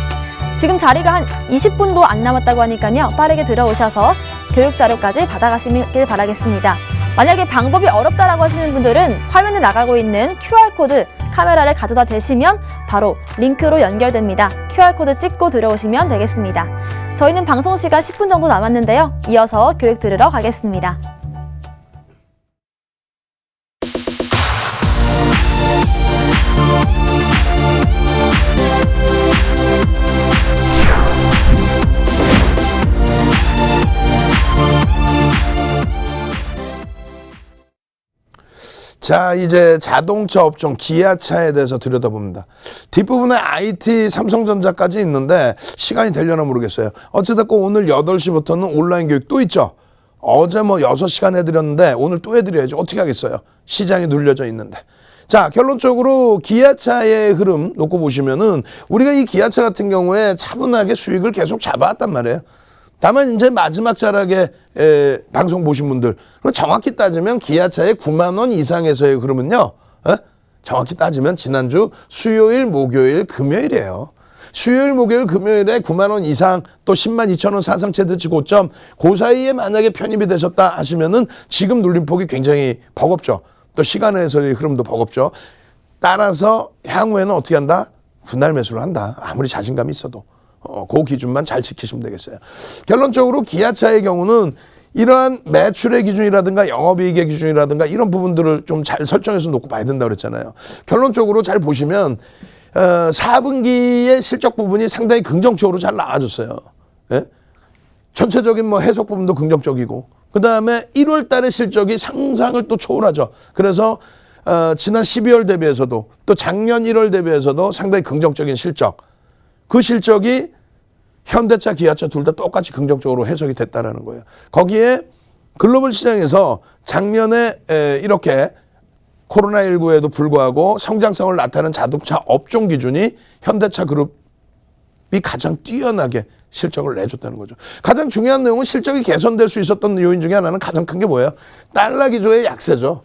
지금 자리가 한 20분도 안 남았다고 하니까요. 빠르게 들어오셔서 교육자료까지 받아가시길 바라겠습니다. 만약에 방법이 어렵다라고 하시는 분들은 화면에 나가고 있는 QR코드 카메라를 가져다 대시면 바로 링크로 연결됩니다. QR코드 찍고 들어오시면 되겠습니다. 저희는 방송 시간 10분 정도 남았는데요. 이어서 교육 들으러 가겠습니다. 자, 이제 자동차 업종 기아차에 대해서 들여다봅니다. 뒷부분에 IT 삼성전자까지 있는데 시간이 되려나 모르겠어요. 어찌됐건 오늘 8시부터는 온라인 교육 또 있죠. 어제 6시간 해드렸는데 오늘 또 해드려야죠. 어떻게 하겠어요. 시장이 눌려져 있는데. 자, 결론적으로 기아차의 흐름 놓고 보시면은 우리가 이 기아차 같은 경우에 차분하게 수익을 계속 잡아왔단 말이에요. 다만 이제 마지막 자락에 방송 보신 분들, 정확히 따지면 기아차의 9만 원 이상에서의 흐름은요, 정확히 따지면 지난주 수요일, 목요일, 금요일이에요. 수요일, 목요일, 금요일에 9만 원 이상 또 10만 2천 원 사상 최대치 고점, 그 사이에 만약에 편입이 되셨다 하시면은 지금 눌림폭이 굉장히 버겁죠. 또 시간에서의 흐름도 버겁죠. 따라서 향후에는 어떻게 한다? 분할 매수를 한다. 아무리 자신감이 있어도. 그 기준만 잘 지키시면 되겠어요. 결론적으로 기아차의 경우는 이러한 매출의 기준이라든가 영업이익의 기준이라든가 이런 부분들을 좀 잘 설정해서 놓고 봐야 된다고 그랬잖아요. 결론적으로 잘 보시면 4분기의 실적 부분이 상당히 긍정적으로 잘 나와줬어요. 예? 전체적인 해석 부분도 긍정적이고 그 다음에 1월 달의 실적이 상상을 또 초월하죠. 그래서 지난 12월 대비해서도 또 작년 1월 대비해서도 상당히 긍정적인 실적, 그 실적이 현대차, 기아차 둘 다 똑같이 긍정적으로 해석이 됐다라는 거예요. 거기에 글로벌 시장에서 작년에 이렇게 코로나19에도 불구하고 성장성을 나타내는 자동차 업종 기준이 현대차 그룹이 가장 뛰어나게 실적을 내줬다는 거죠. 가장 중요한 내용은 실적이 개선될 수 있었던 요인 중에 하나는 가장 큰 게 뭐예요? 달러 기조의 약세죠.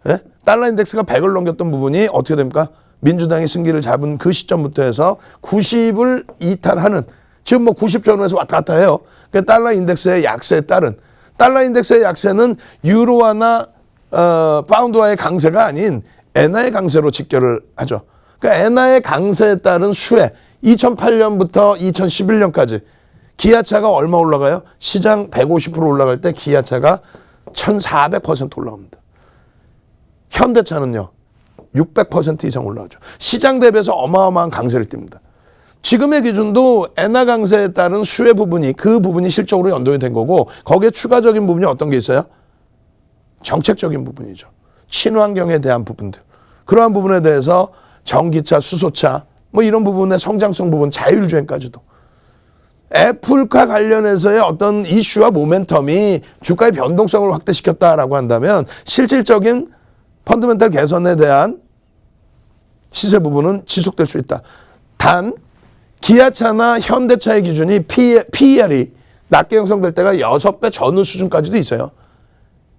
예? 달러 인덱스가 100을 넘겼던 부분이 어떻게 됩니까? 민주당이 승기를 잡은 그 시점부터 해서 90을 이탈하는, 지금 90 전후에서 왔다 갔다 해요. 그러니까 달러 인덱스의 약세에 따른, 달러 인덱스의 약세는 유로화나 파운드화의 강세가 아닌 엔화의 강세로 직결을 하죠. 그러니까 엔화의 강세에 따른 수혜, 2008년부터 2011년까지 기아차가 얼마 올라가요? 시장 150% 올라갈 때 기아차가 1400% 올라갑니다. 현대차는요 600% 이상 올라가죠. 시장 대비해서 어마어마한 강세를 띱니다. 지금의 기준도 엔화 강세에 따른 수혜 부분이, 그 부분이 실적으로 연동이 된 거고, 거기에 추가적인 부분이 어떤 게 있어요? 정책적인 부분이죠. 친환경에 대한 부분들. 그러한 부분에 대해서 전기차, 수소차 이런 부분의 성장성 부분, 자율주행까지도. 애플카 관련해서의 어떤 이슈와 모멘텀이 주가의 변동성을 확대시켰다라고 한다면 실질적인 펀더멘탈 개선에 대한 시세 부분은 지속될 수 있다. 단 기아차나 현대차의 기준이 PER이 낮게 형성될 때가 6배 전후 수준까지도 있어요.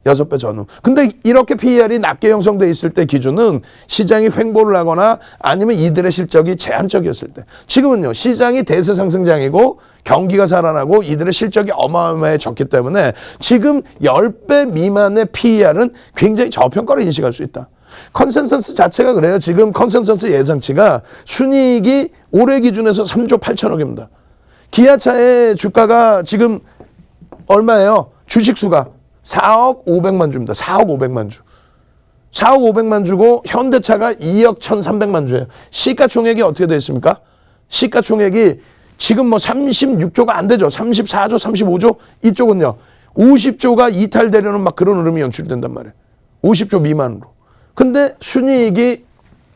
6배 전후. 근데 이렇게 PER이 낮게 형성돼 있을 때 기준은 시장이 횡보를 하거나 아니면 이들의 실적이 제한적이었을 때. 지금은요, 시장이 대세 상승장이고 경기가 살아나고 이들의 실적이 어마어마해졌기 때문에 지금 10배 미만의 PER은 굉장히 저평가로 인식할 수 있다. 컨센서스 자체가 그래요. 지금 컨센서스 예상치가 순이익이 올해 기준에서 3조 8천억입니다. 기아차의 주가가 지금 얼마예요? 주식수가 4억 500만 주입니다. 4억 500만 주. 4억 500만 주고 현대차가 2억 1,300만 주예요. 시가총액이 어떻게 되어 있습니까? 시가총액이 지금 뭐 36조가 안 되죠. 34조, 35조. 이쪽은요. 50조가 이탈되려는 막 그런 흐름이 연출된단 말이에요. 50조 미만으로. 근데 순이익이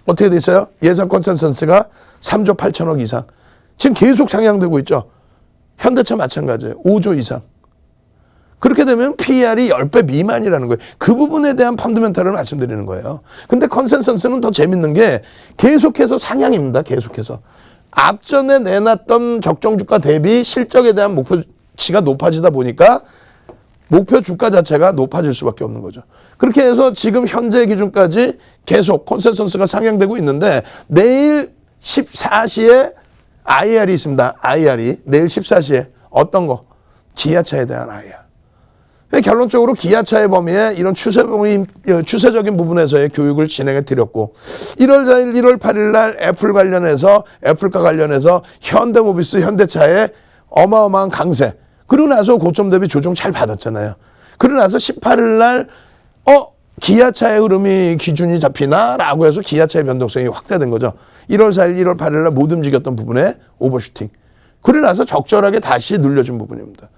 어떻게 돼 있어요? 예상 컨센서스가 3조 8천억 이상. 지금 계속 상향되고 있죠. 현대차 마찬가지예요. 5조 이상. 그렇게 되면 PER이 10배 미만이라는 거예요. 그 부분에 대한 펀더멘탈을 말씀드리는 거예요. 근데 컨센서스는 더 재밌는 게 계속해서 상향입니다. 계속해서. 앞전에 내놨던 적정 주가 대비 실적에 대한 목표치가 높아지다 보니까 목표 주가 자체가 높아질 수밖에 없는 거죠. 그렇게 해서 지금 현재 기준까지 계속 컨센서스가 상향되고 있는데 내일 14시에 IR이 있습니다. IR이. 내일 14시에 어떤 거? 기아차에 대한 IR. 결론적으로 기아차의 범위에 이런 추세적인 부분에서의 교육을 진행해 드렸고 1월 4일, 1월 8일 날 애플과 관련해서 현대모비스, 현대차의 어마어마한 강세. 그러고 나서 고점 대비 조정 잘 받았잖아요. 그러고 나서 18일 날 기아차의 흐름이 기준이 잡히나라고 해서 기아차의 변동성이 확대된 거죠. 1월 4일, 1월 8일 날 못 움직였던 부분에 오버슈팅. 그러고 나서 적절하게 다시 늘려준 부분입니다.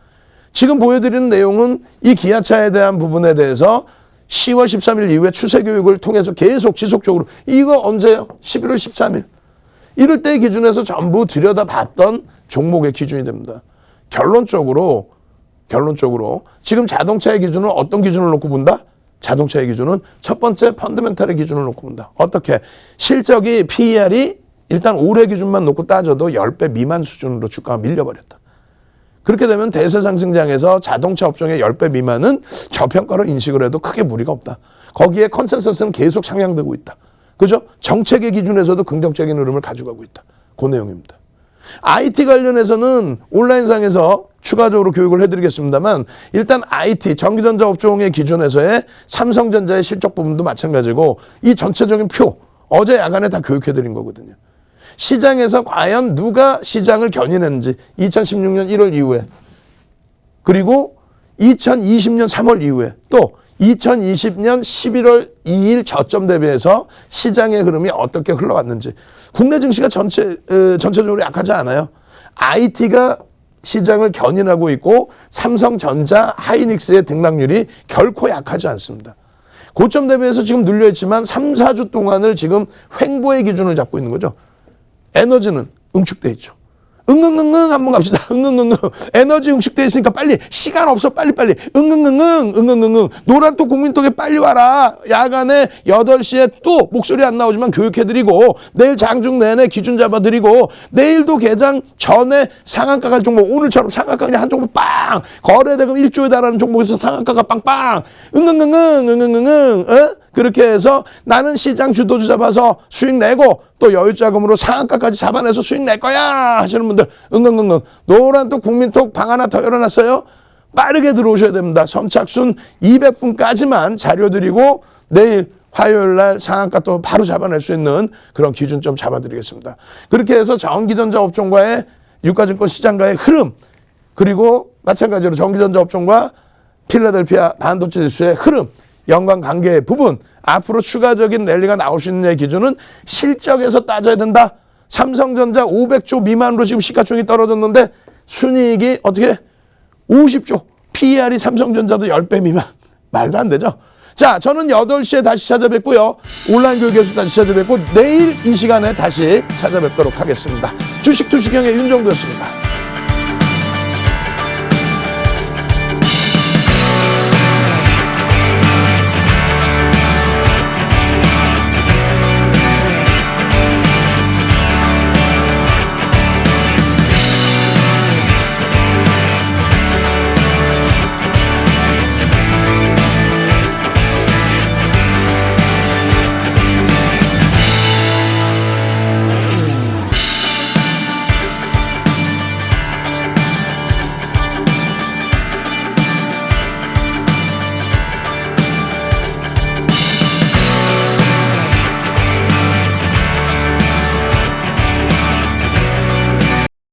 지금 보여드리는 내용은 이 기아차에 대한 부분에 대해서 10월 13일 이후에 추세 교육을 통해서 계속 지속적으로 이거 언제요? 11월 13일. 이럴 때 기준에서 전부 들여다봤던 종목의 기준이 됩니다. 결론적으로 지금 자동차의 기준은 어떤 기준을 놓고 본다? 자동차의 기준은 첫 번째 펀더멘탈의 기준을 놓고 본다. 어떻게? 실적이 PER이 일단 올해 기준만 놓고 따져도 10배 미만 수준으로 주가가 밀려버렸다. 그렇게 되면 대세 상승장에서 자동차 업종의 10배 미만은 저평가로 인식을 해도 크게 무리가 없다. 거기에 컨센서스는 계속 상향되고 있다. 그죠? 정책의 기준에서도 긍정적인 흐름을 가져가고 있다. 그 내용입니다. IT 관련해서는 온라인상에서 추가적으로 교육을 해드리겠습니다만 일단 IT, 전기전자 업종의 기준에서의 삼성전자의 실적 부분도 마찬가지고 이 전체적인 표, 어제 야간에 다 교육해드린 거거든요. 시장에서 과연 누가 시장을 견인했는지 2016년 1월 이후에 그리고 2020년 3월 이후에 또 2020년 11월 2일 저점 대비해서 시장의 흐름이 어떻게 흘러왔는지 국내 증시가 전체적으로 약하지 않아요. IT가 시장을 견인하고 있고 삼성전자, 하이닉스의 등락률이 결코 약하지 않습니다. 고점 대비해서 지금 눌려있지만 3, 4주 동안을 지금 횡보의 기준을 잡고 있는 거죠. 에너지는 응축돼 있죠. 응응응응 한번 갑시다. 응응응응. 에너지 응축돼 있으니까 빨리 시간 없어 빨리빨리. 응응응응. 노란톡 국민톡에 빨리 와라. 야간에 8시에 또 목소리 안 나오지만 교육해드리고 내일 장중 내내 기준 잡아드리고 내일도 개장 전에 상한가 갈 종목 오늘처럼 상한가 그냥 한 종목 빵. 거래대금 1조에 달하는 종목에서 상한가가 빵빵. 응응응응. 그렇게 해서 나는 시장 주도주 잡아서 수익 내고 또 여유자금으로 상한가까지 잡아내서 수익 낼 거야 하시는 분들 응응응응. 노란톡 국민톡 방 하나 더 열어놨어요. 빠르게 들어오셔야 됩니다. 선착순 200분까지만 자료 드리고 내일 화요일 날 상한가 또 바로 잡아낼 수 있는 그런 기준점 잡아드리겠습니다. 그렇게 해서 전기전자 업종과의 유가증권 시장과의 흐름 그리고 마찬가지로 전기전자 업종과 필라델피아 반도체 지수의 흐름 연관관계의 부분 앞으로 추가적인 랠리가 나올 수 있는 기준은 실적에서 따져야 된다. 삼성전자 500조 미만으로 지금 시가총액이 떨어졌는데 순이익이 어떻게 50조 PER이 삼성전자도 10배 미만 말도 안 되죠. 자, 저는 8시에 다시 찾아뵙고요. 온라인 교육에서 다시 찾아뵙고 내일 이 시간에 다시 찾아뵙도록 하겠습니다. 주식 투시경의 윤정도였습니다.